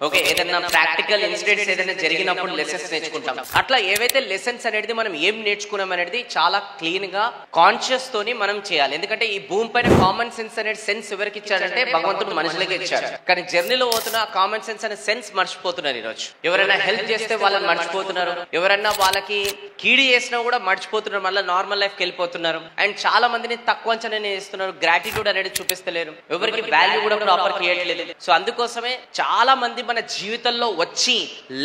Okay, ఏదైనా practical incidents ఏదైనా జరిగినప్పుడు లెసన్స్ నేర్చుకుంటాం. అట్లా ఏవైతే లెసన్స్ అనేది మనం ఏం నేర్చుకున్నాం అనేది చాలా క్లీన్ గా కాన్షియస్ తోని మనం చేయాలి. ఎందుకంటే ఈ భూమి పైన కామన్ సెన్స్ అనే సెన్స్ ఎవరికి ఇచ్చాడంటే భగవంతుడు మనుషులకే ఇచ్చాడు. కానీ జర్నీలో పోతున్న కామన్ సెన్స్ అనే సెన్స్ మర్చిపోతున్నారు ఈరోజు. ఎవరైనా హెల్ప్ చేస్తే వాళ్ళని మర్చిపోతున్నారు, ఎవరైనా వాళ్ళకి కీడి చేసినా కూడా మర్చిపోతున్నారు, మళ్ళీ నార్మల్ లైఫ్కి వెళ్ళిపోతున్నారు. అండ్ చాలా మందిని తక్కువ అంచనా చేస్తున్నారు, గ్రాటిట్యూడ్ అనేది చూపిస్తలేరు, ఎవరికి వాల్యూ కూడా ప్రాపర్ చేయట్లేదు. సో అందుకోసమే చాలా మంది మన జీవితంలో వచ్చి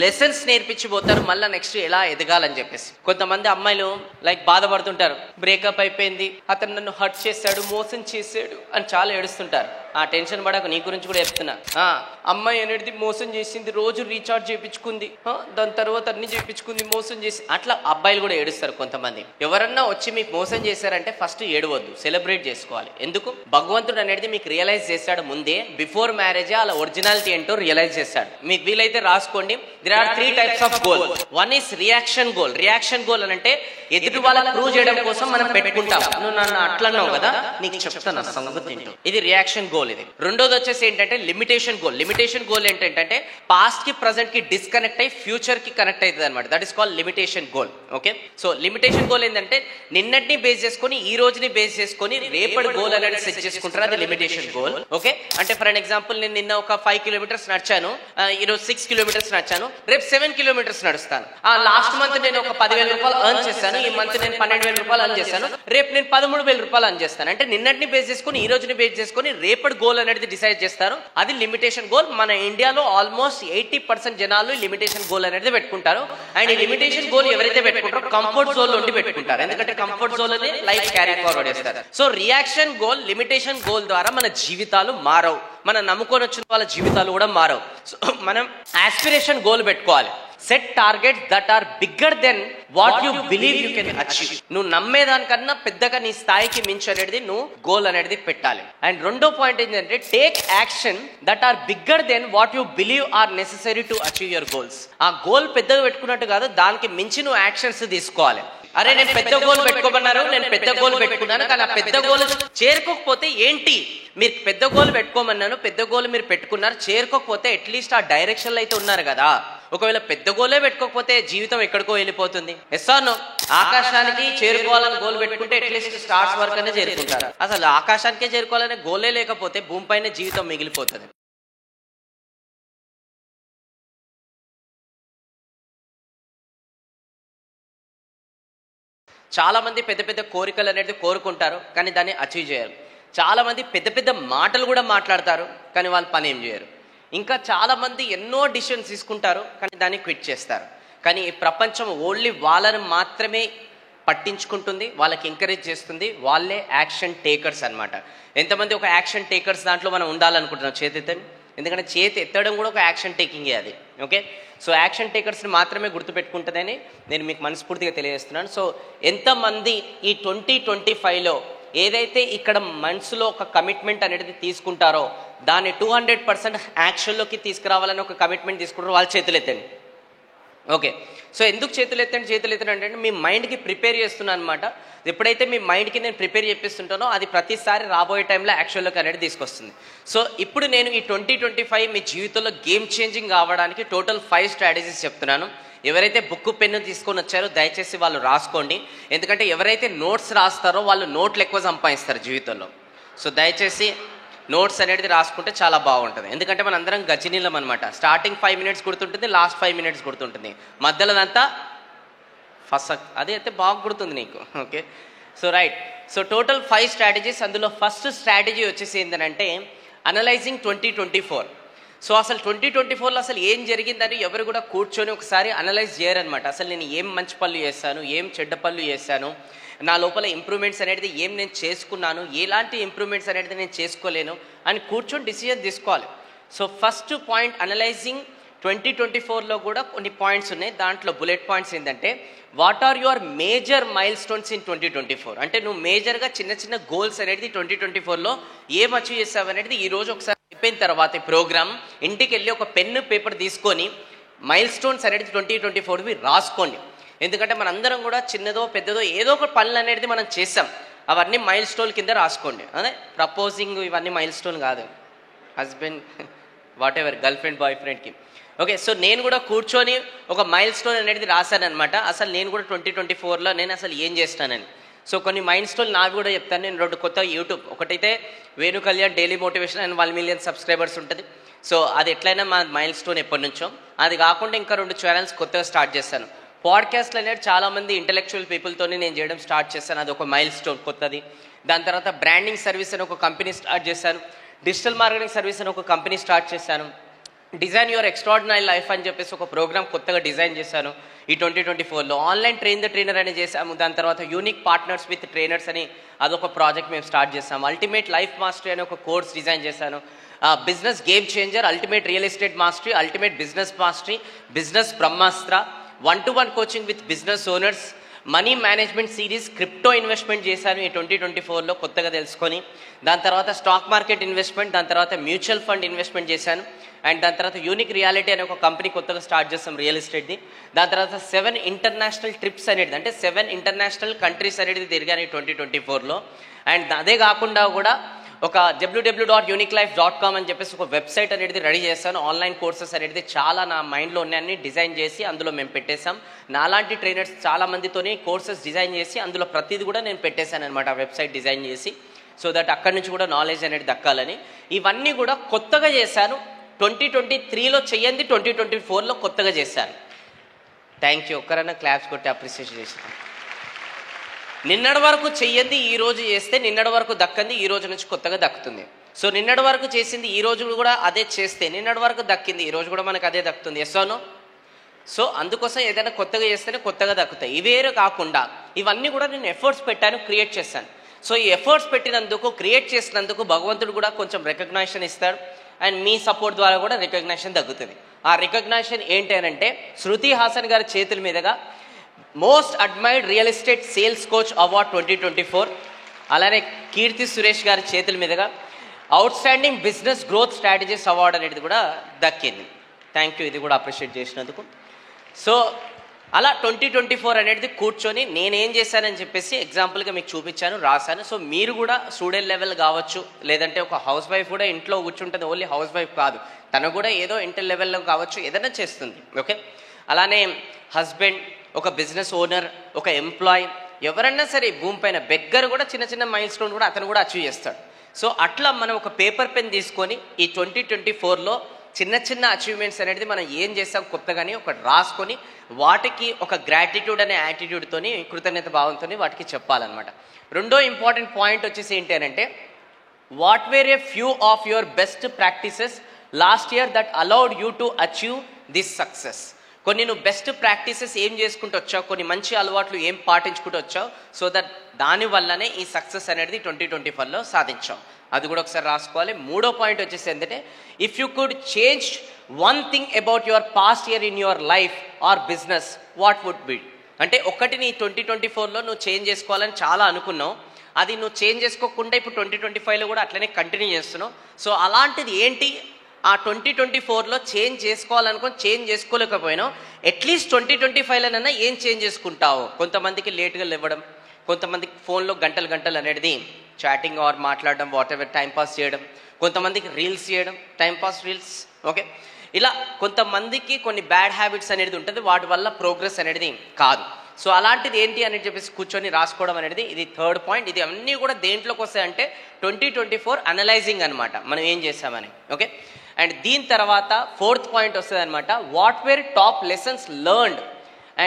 లెసన్స్ నేర్పించిపోతారు, మళ్ళీ నెక్స్ట్ ఎలా ఎదగాలని చెప్పేసి. కొంతమంది అమ్మాయిలు లైక్ బాధపడుతుంటారు, బ్రేకప్ అయిపోయింది, అతను నన్ను హర్ట్ చేశాడు, మోసం చేశాడు అని చాలా ఏడుస్తుంటారు. ఆ టెన్షన్ పడక, నీ గురించి కూడా చెప్తున్నా. అమ్మాయి అనేది మోసం చేసింది, రోజు రీఛార్జ్ చేయించుకుంది, దాని తర్వాత అన్ని చేయించుకుంది, మోసం చేసి అట్లా అబ్బాయిలు కూడా ఏడుస్తారు కొంతమంది. ఎవరన్నా వచ్చి మీకు మోసం చేశారంటే ఫస్ట్ ఏడవద్దు, సెలబ్రేట్ చేసుకోవాలి. ఎందుకు? భగవంతుడు అనేది మీకు రియలైజ్ చేశాడు ముందే, బిఫోర్ మ్యారేజ్ అలా ఒరిజినాలిటీ ఏంటో రియలైజ్ చేశాడు. మీకు వీలైతే రాసుకోండి. There are 3 types of goal. One is reaction goal. Reaction goal అని అంటే ఎదుటి వాళ్ళని ప్రూవ్ చేయడం కోసం మనం పెట్టుకుంటాం. నువ్వు నన్ను అట్లన్నావు కదా, నీకు చెప్తాను సంగతి ఏంటో. ఇది రియాక్షన్ గోల్. ఇది రెండోది వచ్చేసి ఏంటంటే లిమిటేషన్ గోల్. లిమిటేషన్ గోల్ ఏంటంటే పాస్ట్ కి ప్రజెంట్ కి డిస్కనెక్ట్ అయ్యి ఫ్యూచర్ కి కనెక్ట్ అవుతుంది అనమాట. That is called limitation goal. Okay, so limitation goal ఏంటంటే నిన్నటిని బేస్ చేసుకొని, ఈ రోజుని బేస్ చేసుకొని రేపటి గోల్ అనేది సెట్ చేసుకుంటారు, అది లిమిటేషన్ గోల్. ఓకే, అంటే ఫర్ అన్ ఎగ్జాంపుల్ నేను నిన్న ఒక 5 kilometers నడిచాను, ఈరోజు 6 kilometers నడిచాను, రేపు 7 kilometers నడుస్తాను. లాస్ట్ మంత్ నేను ఒక 10,000 రూపాయలు ఎర్న్ చేశాను, ఈ మంత్ నేను 12,000 రూపాయలు ఎర్న్ చేశాను, రేపు నేను 13,000 రూపాయలు ఎర్న్ చేస్తాను. అంటే నిన్నటిని బేస్ చేసుకొని, ఈ రోజుని బేస్ చేసుకొని రేపటి గోల్ అనేది డిసైడ్ చేస్తారు, అది లిమిటేషన్ గోల్. మన ఇండియాలో ఆల్మోస్ట్ 80% జనాలు లిమిటేషన్ గోల్ అనేది పెట్టుకుంటారు. అండ్ ఈ లిమిటేషన్ గోల్ ఎవరైతే పెట్టుకుంటారో కంఫర్ట్ జోన్ నుండి పెట్టుకుంటారు, ఎందుకంటే కంఫర్ట్ జోన్ అని లైఫ్ క్యారీ ఫార్వర్డ్ చేస్తారు. So reaction goal, limitation goal ద్వారా మన జీవితాలు మారవు, మనం నమ్ముకొని వచ్చిన వాళ్ళ జీవితాలు కూడా మారవు. సో మనం ఆస్పిరేషన్ గోల్ పెట్టుకోవాలి. Set targets that are bigger than what you believe you can achieve. నువ్వు నమ్మేదానికన్నా పెద్దగా నీ స్థాయికి మించి అనేది నువ్వు గోల్ అనేది పెట్టాలి. అండ్ రెండో పాయింట్ ఏంటంటే take action that are bigger than what you believe are necessary to achieve your goals. ఆ గోల్ పెద్దగా పెట్టుకున్నట్టు కాదు, దానికి మించి నువ్వు యాక్షన్స్ తీసుకోవాలి. అరే నేను పెద్ద గోల్ పెట్టుకోమన్నారు, నేను పెద్ద గోల్ పెట్టుకున్నాను, కానీ ఆ పెద్ద గోల్ చేరుకోకపోతే ఏంటి? మీరు పెద్ద గోల్ పెట్టుకోమన్నాను, పెద్ద గోల్ మీరు పెట్టుకున్నారు, చేరుకోకపోతే అట్లీస్ట్ ఆ డైరెక్షన్ లో అయితే ఉన్నారు కదా. ఒకవేళ పెద్ద గోలే పెట్టుకోకపోతే జీవితం ఎక్కడికో వెళ్ళిపోతుంది. Yes or no? ఆకాశానికి చేరుకోవాలని గోల్ పెట్టుకుంటే అట్లీస్ట్ స్టార్స్ వరకు అనే చేరుకుంటారు. అసలు ఆకాశానికే చేరుకోవాలనే గోలే లేకపోతే భూమిపైన జీవితం మిగిలిపోతుంది. చాలా మంది పెద్ద పెద్ద కోరికలు అనేది కోరుకుంటారు, కానీ దాన్ని అచీవ్ చేయరు. చాలా మంది పెద్ద పెద్ద మాటలు కూడా మాట్లాడతారు, కానీ వాళ్ళు పని ఏం చేయరు. ఇంకా చాలా మంది ఎన్నో డిసిషన్స్ తీసుకుంటారు, కానీ దాన్ని క్విట్ చేస్తారు. కానీ ఈ ప్రపంచం ఓన్లీ వాళ్ళని మాత్రమే పట్టించుకుంటుంది, వాళ్ళకి ఎంకరేజ్ చేస్తుంది, వాళ్ళే యాక్షన్ టేకర్స్ అనమాట. ఎంతమంది ఒక యాక్షన్ టేకర్స్ దాంట్లో మనం ఉండాలనుకుంటున్నాం? చేతి ఎత్తండి. ఎందుకంటే చేతి ఎత్తడం కూడా ఒక యాక్షన్ టేకింగే అది. ఓకే, సో యాక్షన్ టేకర్స్ని మాత్రమే గుర్తుపెట్టుకుంటుందని నేను మీకు మనస్ఫూర్తిగా తెలియజేస్తున్నాను. సో ఎంతమంది ఈ 2025లో ఏదైతే ఇక్కడ మనసులో ఒక కమిట్మెంట్ అనేది తీసుకుంటారో దాన్ని 200% యాక్షన్లోకి తీసుకురావాలని ఒక కమిట్మెంట్ తీసుకుంటారో వాళ్ళు చేతులు ఎత్తండి. ఓకే, సో ఎందుకు చేతులు ఎత్తండి అంటే మీ మైండ్కి ప్రిపేర్ చేస్తున్నాను అనమాట. ఎప్పుడైతే మీ మైండ్కి నేను ప్రిపేర్ చేపిస్తుంటానో అది ప్రతిసారి రాబోయే టైంలో యాక్షన్లోకి అనేది తీసుకొస్తుంది. సో ఇప్పుడు నేను ఈ 2025 మీ జీవితంలో గేమ్ చేంజింగ్ కావడానికి టోటల్ 5 స్ట్రాటజీస్ చెప్తున్నాను. ఎవరైతే బుక్ పెన్ను తీసుకొని వచ్చారో దయచేసి వాళ్ళు రాసుకోండి, ఎందుకంటే ఎవరైతే నోట్స్ రాస్తారో వాళ్ళు నోట్లు ఎక్కువ సంపాదిస్తారు జీవితంలో. సో దయచేసి నోట్స్ అనేది రాసుకుంటే చాలా బాగుంటుంది. ఎందుకంటే మన అందరం గజినీలం అనమాట. స్టార్టింగ్ 5 minutes గుర్తుంటుంది, లాస్ట్ 5 minutes గుర్తుంటుంది, మధ్యలోదంతా ఫస్ట్ అదే అయితే బాగా గుర్తుంది నీకు. Okay, so right. So total 5 strategies. అందులో ఫస్ట్ స్ట్రాటజీ వచ్చేసి ఏంటంటే అనలైజింగ్ 2024. సో అసలు 2024లో అసలు ఏం జరిగిందని ఎవరు కూడా కూర్చొని ఒకసారి అనలైజ్ చేయరనమాట. అసలు నేను ఏం మంచి పనులు చేశాను, ఏం చెడ్డ పనులు చేశాను, నా లోపల ఇంప్రూవ్మెంట్స్ అనేది ఏం నేను చేసుకున్నాను, ఎలాంటి ఇంప్రూవ్మెంట్స్ అనేది నేను చేసుకోలేను అని కూర్చొని డిసిజన్ తీసుకోవాలి. సో ఫస్ట్ పాయింట్ అనలైజింగ్ 2024లో కూడా కొన్ని పాయింట్స్ ఉన్నాయి. దాంట్లో బుల్లెట్ పాయింట్స్ ఏంటంటే what are your major milestones in 2024. అంటే నువ్వు మేజర్గా చిన్న చిన్న గోల్స్ అనేది 2024లో ఏం అచీవ్ చేసావు అనేది ఈరోజు ఒకసారి అయిపోయిన తర్వాత ఈ ప్రోగ్రామ్ ఇంటికి వెళ్ళి ఒక పెన్ను పేపర్ తీసుకొని మైల్ స్టోన్స్ అనేది 2024వి రాసుకోండి. ఎందుకంటే మనందరం కూడా చిన్నదో పెద్దదో ఏదో ఒక పనులు అనేది మనం చేసాం, అవన్నీ మైల్ స్టోన్ కింద రాసుకోండి. అదే ప్రపోజింగ్ ఇవన్నీ మైల్ స్టోన్ కాదు, husband whatever girlfriend boy ఫ్రెండ్కి. ఓకే, సో నేను కూడా కూర్చొని ఒక మైల్ స్టోన్ అనేది రాశాను అనమాట. అసలు నేను కూడా 2024లో నేను అసలు ఏం చేస్తానని. సో కొన్ని మైల్ స్టోన్ నావి కూడా చెప్తాను. నేను 2 కొత్త యూట్యూబ్, ఒకటైతే Venu Kalyan daily motivation and 1 million subscribers ఉంటుంది. సో అది ఎట్లయినా మా మైల్ స్టోన్ ఎప్పటి నుంచో. అది కాకుండా ఇంకా 2 ఛానల్స్ కొత్తగా స్టార్ట్ చేస్తాను. పాడ్కాస్ట్లు అనేది చాలామంది ఇంటలెక్చువల్ పీపుల్తోనే నేను చేయడం స్టార్ట్ చేశాను, అది ఒక మైల్ స్టోన్ కొత్తది. దాని తర్వాత బ్రాండింగ్ సర్వీస్ అని ఒక కంపెనీ స్టార్ట్ చేశాను. డిజిటల్ మార్కెటింగ్ సర్వీస్ అని ఒక కంపెనీ స్టార్ట్ చేశాను. డిజైన్ యువర్ ఎక్స్ట్రాడినరీ లైఫ్ అని చెప్పేసి ఒక ప్రోగ్రామ్ కొత్తగా డిజైన్ చేశాను ఈ 2024లో. ఆన్లైన్ ట్రైన్ ద ట్రైనర్ అని చేశాము. దాని తర్వాత యూనిక్ పార్ట్నర్స్ విత్ ట్రైనర్స్ అని అదొక ప్రాజెక్ట్ మేము స్టార్ట్ చేసాము. అల్టిమేట్ లైఫ్ మాస్టరీ అని ఒక కోర్స్ డిజైన్ చేశాను. Business game changer, ultimate real estate mastery, ultimate business mastery, business Brahmastra, 1-to-1 coaching with business owners, money management series, crypto investment చేశాను ఈ 2024లో కొత్తగా తెలుసుకొని. దాని తర్వాత స్టాక్ మార్కెట్ ఇన్వెస్ట్మెంట్, దాని తర్వాత మ్యూచువల్ ఫండ్ ఇన్వెస్ట్మెంట్ చేశాను. అండ్ దాని తర్వాత యూనిక్ రియాలిటీ అనే ఒక కంపెనీ కొత్తగా స్టార్ట్ చేస్తాం రియల్ ఎస్టేట్ది. దాని తర్వాత 7 ఇంటర్నేషనల్ ట్రిప్స్ అనేది, అంటే 7 ఇంటర్నేషనల్ కంట్రీస్ అనేది తిరిగాను ఈ 2024లో. అండ్ అదే కాకుండా కూడా ఒక www.uniquelife.com అని చెప్పేసి ఒక వెబ్సైట్ అనేది రెడీ చేశాను. ఆన్లైన్ కోర్సెస్ అనేది చాలా నా మైండ్లో ఉన్నాయని డిజైన్ చేసి అందులో మేము పెట్టేశాం. నాలాంటి ట్రైనర్స్ చాలా మందితోని కోర్సెస్ డిజైన్ చేసి అందులో ప్రతిదీ కూడా నేను పెట్టేశాను అనమాట, ఆ వెబ్సైట్ డిజైన్ చేసి. సో దట్ అక్కడి నుంచి కూడా నాలెడ్జ్ అనేది దక్కాలని ఇవన్నీ కూడా కొత్తగా చేశాను. 2023లో చెయ్యండి, 2024లో కొత్తగా చేశాను. Thank you. ఒక్కరైనా క్లాప్స్ కొట్టి అప్రిషియేట్ చేశాను. నిన్నటి వరకు చెయ్యండి ఈ రోజు చేస్తే నిన్నటి వరకు దక్కంది ఈ రోజు నుంచి కొత్తగా దక్కుతుంది. సో నిన్నటి వరకు చేసింది ఈ రోజు కూడా అదే చేస్తే నిన్నటి వరకు దక్కింది ఈ రోజు కూడా మనకు అదే దక్కుతుంది. Yes or no? సో అందుకోసం ఏదైనా కొత్తగా చేస్తేనే కొత్తగా దక్కుతాయి. ఇవేరే కాకుండా ఇవన్నీ కూడా నేను ఎఫర్ట్స్ పెట్టాను, క్రియేట్ చేశాను. సో ఈ ఎఫర్ట్స్ పెట్టినందుకు, క్రియేట్ చేసినందుకు భగవంతుడు కూడా కొంచెం రికగ్నైజేషన్ ఇస్తాడు. అండ్ మీ సపోర్ట్ ద్వారా కూడా రికగ్నైజేషన్ తగ్గుతుంది. ఆ రికగ్నైజేషన్ ఏంటి అని అంటే శృతి హాసన్ గారి చేతుల మీదుగా most admired real estate sales coach award 2024, అలానే కీర్తి సురేష్ గారి చేతుల మీదుగా out standing business growth strategies award అనేది కూడా దక్కింది. థ్యాంక్ యూ, ఇది కూడా అప్రిషియేట్ చేసినందుకు. సో అలా 2024 అనేది కూర్చొని నేనేం చేశానని చెప్పేసి ఎగ్జాంపుల్గా మీకు చూపించాను, రాశాను. సో మీరు కూడా స్టూడెంట్ లెవెల్ కావచ్చు, లేదంటే ఒక హౌస్ వైఫ్ కూడా ఇంట్లో కూర్చుంటుంది, ఓన్లీ హౌస్ వైఫ్ కాదు, తను కూడా ఏదో ఇంటర్ లెవెల్లో కావచ్చు ఏదైనా చేస్తుంది. ఓకే, అలానే హస్బెండ్, ఒక బిజినెస్ ఓనర్, ఒక ఎంప్లాయ్, ఎవరన్నా సరే భూమి పైన బెగ్గర్ కూడా చిన్న చిన్న మైల్ స్టోన్ కూడా అతను కూడా అచీవ్ చేస్తాడు. సో అట్లా మనం ఒక పేపర్ పెన్ తీసుకొని ఈ 2024లో చిన్న చిన్న అచీవ్మెంట్స్ అనేది మనం ఏం చేస్తాం కొత్తగాని ఒకటి రాసుకొని వాటికి ఒక గ్రాటిట్యూడ్ అనే యాటిట్యూడ్తోని, కృతజ్ఞత భావంతో వాటికి చెప్పాలన్నమాట. రెండో ఇంపార్టెంట్ పాయింట్ వచ్చేసి ఏంటి అని అంటే, what were a few of your best practices last year that allowed you to achieve this success. కొన్ని నువ్వు బెస్ట్ ప్రాక్టీసెస్ ఏం చేసుకుంటూ వచ్చావు, కొన్ని మంచి అలవాట్లు ఏం పాటించుకుంటూ వచ్చావు, సో దట్ దానివల్లనే ఈ సక్సెస్ అనేది 2024లో సాధించావు. అది కూడా ఒకసారి రాసుకోవాలి. మూడో పాయింట్ వచ్చేసి ఏంటంటే, if you could change one thing about your past year in your life or business, what would be? అంటే ఒకటి నీ 2024లో నువ్వు చేంజ్ చేసుకోవాలని చాలా అనుకున్నావు, అది నువ్వు చేంజ్ చేసుకోకుండా ఇప్పుడు 2025లో కూడా అట్లనే కంటిన్యూ చేస్తున్నావు. సో అలాంటిది ఏంటి ఆ 2024లో చేంజ్ చేసుకోవాలనుకుని చేంజ్ చేసుకోలేకపోయినావు, అట్లీస్ట్ 2025లోనైనా ఏం చేంజ్ చేసుకుంటావు? కొంతమందికి లేట్గా లేవడం, కొంతమందికి ఫోన్లో గంటలు అనేది చాటింగ్ ఆర్ మాట్లాడడం, వాట్ ఎవర్ టైంపాస్ చేయడం, కొంతమందికి రీల్స్ చేయడం, టైంపాస్ రీల్స్. ఓకే, ఇలా కొంతమందికి కొన్ని బ్యాడ్ హ్యాబిట్స్ అనేది ఉంటుంది, వాటి వల్ల ప్రోగ్రెస్ అనేది కాదు. సో అలాంటిది ఏంటి అని చెప్పేసి కూర్చొని రాసుకోవడం అనేది ఇది థర్డ్ పాయింట్. ఇది అన్నీ కూడా దేంట్లోకి వస్తాయంటే 2024 అనలైజింగ్ అనమాట, మనం ఏం చేసామని. ఓకే, అండ్ దీని తర్వాత ఫోర్త్ పాయింట్ వస్తుంది అనమాట, what were top lessons learned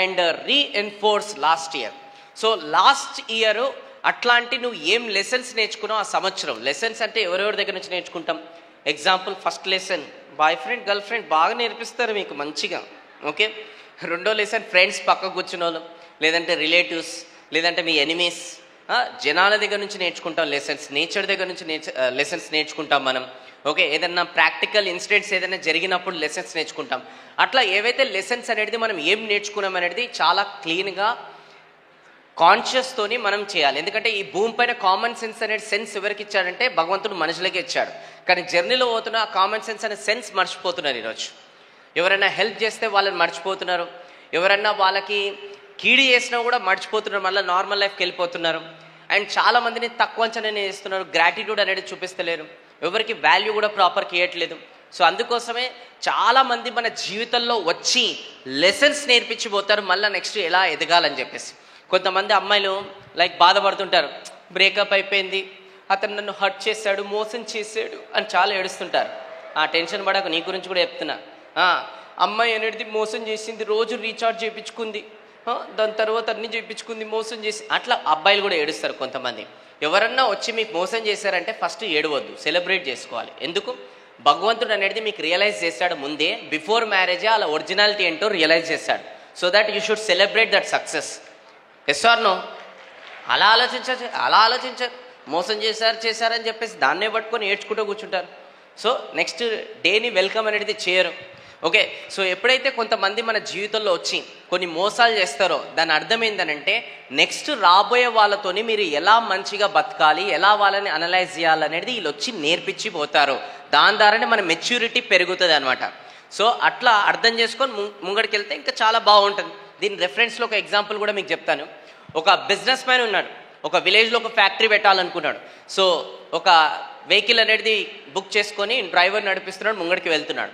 and reinforce last year. So last year అట్లాంటి నువ్వు ఏం లెసన్స్ నేర్చుకున్నావు ఆ సంవత్సరం. లెసన్స్ అంటే ఎవరెవరి దగ్గర నుంచి నేర్చుకుంటాం. Example, first lesson boy friend girl friend బాగా నేర్పిస్తారు మీకు మంచిగా. ఓకే, రెండో లెసన్ ఫ్రెండ్స్ పక్క కూర్చున్న వాళ్ళు, లేదంటే రిలేటివ్స్, లేదంటే మీ ఎనిమీస్, జనాల దగ్గర నుంచి నేర్చుకుంటాం లెసన్స్. నేచర్ దగ్గర నుంచి లెసన్స్ నేర్చుకుంటాం మనం. ఓకే, ఏదన్నా ప్రాక్టికల్ ఇన్సిడెంట్స్ ఏదైనా జరిగినప్పుడు లెసన్స్ నేర్చుకుంటాం. అట్లా ఏవైతే లెసన్స్ అనేది మనం ఏం నేర్చుకున్నాం అనేది చాలా క్లీన్గా కాన్షియస్తోని మనం చేయాలి. ఎందుకంటే ఈ భూమి పైన కామన్ సెన్స్ అనేది సెన్స్ ఎవరికి ఇచ్చాడంటే భగవంతుడు మనుషులకి ఇచ్చాడు. కానీ జర్నీలో పోతున్న ఆ కామన్ సెన్స్ అనే సెన్స్ మర్చిపోతున్నారు ఈరోజు. ఎవరైనా హెల్ప్ చేస్తే వాళ్ళని మర్చిపోతున్నారు, ఎవరైనా వాళ్ళకి కీడి చేసినా కూడా మర్చిపోతున్నారు, మళ్ళీ నార్మల్ లైఫ్కి వెళ్ళిపోతున్నారు. అండ్ చాలా మందిని తక్కువ అంచనా చేస్తున్నారు, గ్రాటిట్యూడ్ అనేది చూపిస్తలేరు, ఎవరికి వాల్యూ కూడా ప్రాపర్గా ఇవ్వట్లేదు. సో అందుకోసమే చాలామంది మన జీవితంలో వచ్చి లెసన్స్ నేర్పించిపోతారు, మళ్ళీ నెక్స్ట్ ఎలా ఎదగాలని చెప్పేసి. కొంతమంది అమ్మాయిలు లైక్ బాధపడుతుంటారు, బ్రేకప్ అయిపోయింది, అతను నన్ను హర్ట్ చేశాడు, మోసం చేశాడు అని చాలా ఏడుస్తుంటారు. టెన్షన్ పడకు, నీ గురించి కూడా చెప్తున్నా. అమ్మాయి అనేది మోసం చేసింది, రోజు రీఛార్జ్ చేయించుకుంది, దాని తర్వాత అన్ని చేయించుకుంది, మోసం చేసి, అట్లా అబ్బాయిలు కూడా ఏడుస్తారు కొంతమంది. ఎవరన్నా వచ్చి మీకు మోసం చేశారంటే ఫస్ట్ ఏడవద్దు, సెలబ్రేట్ చేసుకోవాలి. ఎందుకు? భగవంతుడు అనేది మీకు రియలైజ్ చేశాడు ముందే, బిఫోర్ మ్యారేజే అలా ఒరిజినాలిటీ ఏంటో రియలైజ్ చేశాడు. So that you should celebrate that success. Yes or no? అలా ఆలోచించారు, మోసం చేశారని చెప్పేసి దాన్నే పట్టుకొని ఏడ్చుకుంటూ కూర్చుంటారు. సో నెక్స్ట్ డేని వెల్కమ్ అనేది చేయరు. ఓకే, సో ఎప్పుడైతే కొంతమంది మన జీవితంలో వచ్చి కొన్ని మోసాలు చేస్తారో దాని అర్థం ఏంటనంటే నెక్స్ట్ రాబోయే వాళ్ళతోని మీరు ఎలా మంచిగా బతకాలి, ఎలా వాళ్ళని అనలైజ్ చేయాలనేది వీళ్ళు వచ్చి నేర్పించి పోతారు. దాని ద్వారానే మన మెచ్యూరిటీ పెరుగుతుంది అనమాట. సో అట్లా అర్థం చేసుకొని ముంగడికి వెళ్తే ఇంకా చాలా బాగుంటుంది. దీని రెఫరెన్స్లో ఒక ఎగ్జాంపుల్ కూడా మీకు చెప్తాను. ఒక బిజినెస్ మ్యాన్ ఉన్నాడు, ఒక విలేజ్లో ఒక ఫ్యాక్టరీ పెట్టాలనుకున్నాడు. సో ఒక వెహికల్ అనేది బుక్ చేసుకొని డ్రైవర్ నడిపిస్తున్నాడు, ముంగడికి వెళ్తున్నాడు.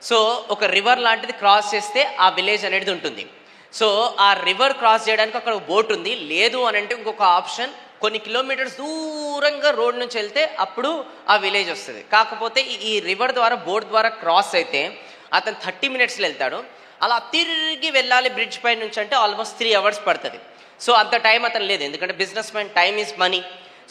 సో ఒక రివర్ లాంటిది క్రాస్ చేస్తే ఆ విలేజ్ అనేది ఉంటుంది. సో ఆ రివర్ క్రాస్ చేయడానికి అక్కడ బోట్ ఉంది, లేదు అని అంటే ఇంకొక ఆప్షన్ కొన్ని కిలోమీటర్స్ దూరంగా రోడ్ నుంచి వెళ్తే అప్పుడు ఆ విలేజ్ వస్తుంది. కాకపోతే ఈ రివర్ ద్వారా బోట్ ద్వారా క్రాస్ అయితే అతను 30 minutesలో వెళ్తాడు. అలా తిరిగి వెళ్ళాలి బ్రిడ్జ్ పై నుంచి అంటే ఆల్మోస్ట్ 3 hours పడుతుంది. సో అంత టైం అతను లేదు, ఎందుకంటే business man, time is money.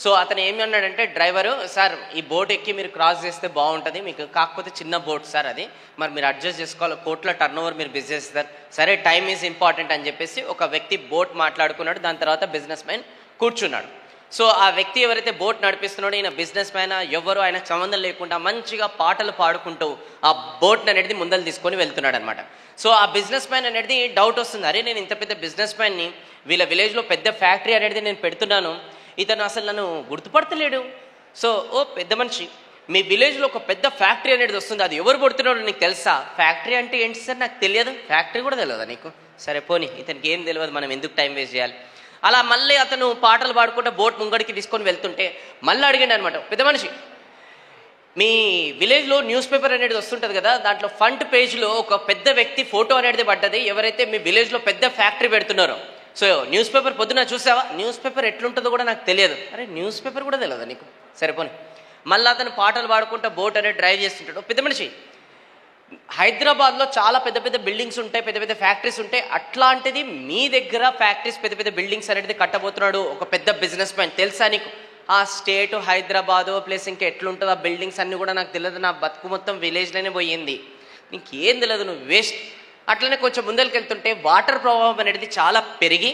So అతను ఏమి అన్నాడంటే, డ్రైవరు, సార్ ఈ బోట్ ఎక్కి మీరు క్రాస్ చేస్తే బాగుంటుంది, మీకు కాకపోతే చిన్న బోట్ సార్ అది, మరి మీరు అడ్జస్ట్ చేసుకోవాలి, కోట్ల టర్న్ ఓవర్ మీరు బిజినెస్ సార్, సరే టైమ్ ఈజ్ ఇంపార్టెంట్ అని చెప్పేసి ఒక వ్యక్తి బోట్ మాట్లాడుకున్నాడు. దాని తర్వాత బిజినెస్ మ్యాన్ కూర్చున్నాడు. సో ఆ వ్యక్తి ఎవరైతే బోట్ నడిపిస్తున్నాడో ఈయన బిజినెస్ మ్యాన్ ఎవరు ఆయనకు సంబంధం లేకుండా మంచిగా పాటలు పాడుకుంటూ ఆ బోట్ అనేది ముందలు తీసుకొని వెళ్తున్నాడు అనమాట. సో ఆ బిజినెస్ మ్యాన్ అనేది డౌట్ వస్తుంది, అరే నేను ఇంత పెద్ద బిజినెస్ మ్యాన్ని, వీళ్ళ విలేజ్లో పెద్ద ఫ్యాక్టరీ అనేది నేను పెడుతున్నాను, ఇతను అసలు నన్ను గుర్తుపడతలేడు. సో ఓ పెద్ద మనిషి, మీ విలేజ్లో ఒక పెద్ద ఫ్యాక్టరీ అనేది వస్తుంది, అది ఎవరు పడుతున్నారో నీకు తెలుసా? ఫ్యాక్టరీ అంటే ఏంటి సార్, నాకు తెలియదు. ఫ్యాక్టరీ కూడా తెలియదా నీకు? సరే పోనీ, ఇతనికి ఏం తెలియదు, మనం ఎందుకు టైం వేస్ట్ చేయాలి. అలా మళ్ళీ అతను పాటలు పాడుకుంటూ బోట్ ముంగడికి తీసుకొని వెళ్తుంటే మళ్ళీ అడిగాడు అనమాట, పెద్ద మనిషి, మీ విలేజ్లో న్యూస్ పేపర్ అనేది వస్తుంటుంది కదా, దాంట్లో ఫ్రంట్ పేజ్లో ఒక పెద్ద వ్యక్తి ఫోటో అనేది పడ్డది, ఎవరైతే మీ విలేజ్లో పెద్ద ఫ్యాక్టరీ పెడుతున్నారో. సో న్యూస్ పేపర్ పొద్దున చూసావా? న్యూస్ పేపర్ ఎట్లుంటుందో కూడా నాకు తెలియదు. అరే న్యూస్ పేపర్ కూడా తెలియదా నీకు? సరిపోని. మళ్ళీ అతను పాటలు పాడుకుంటూ బోట్ అనేది డ్రైవ్ చేస్తుంటాడు. పెద్ద మనిషి, హైదరాబాద్లో చాలా పెద్ద పెద్ద బిల్డింగ్స్ ఉంటాయి, పెద్ద పెద్ద ఫ్యాక్టరీస్ ఉంటాయి, అట్లాంటిది మీ దగ్గర ఫ్యాక్టరీస్ పెద్ద పెద్ద బిల్డింగ్స్ అనేది కట్టబోతున్నాడు ఒక పెద్ద బిజినెస్ మ్యాన్, తెలుసా నీకు? ఆ స్టేట్ హైదరాబాదు ప్లస్ ఇంకా ఎట్లుంటుందో ఆ బిల్డింగ్స్ అన్నీ కూడా నాకు తెలియదు, నా బతుకు మొత్తం విలేజ్లోనే పోయింది, నీకేం తెలియదు, నువ్వు వేస్ట్. అట్లనే కొంచెం ముందరికి వెళ్తుంటే వాటర్ ప్రవాహం అనేది చాలా పెరిగి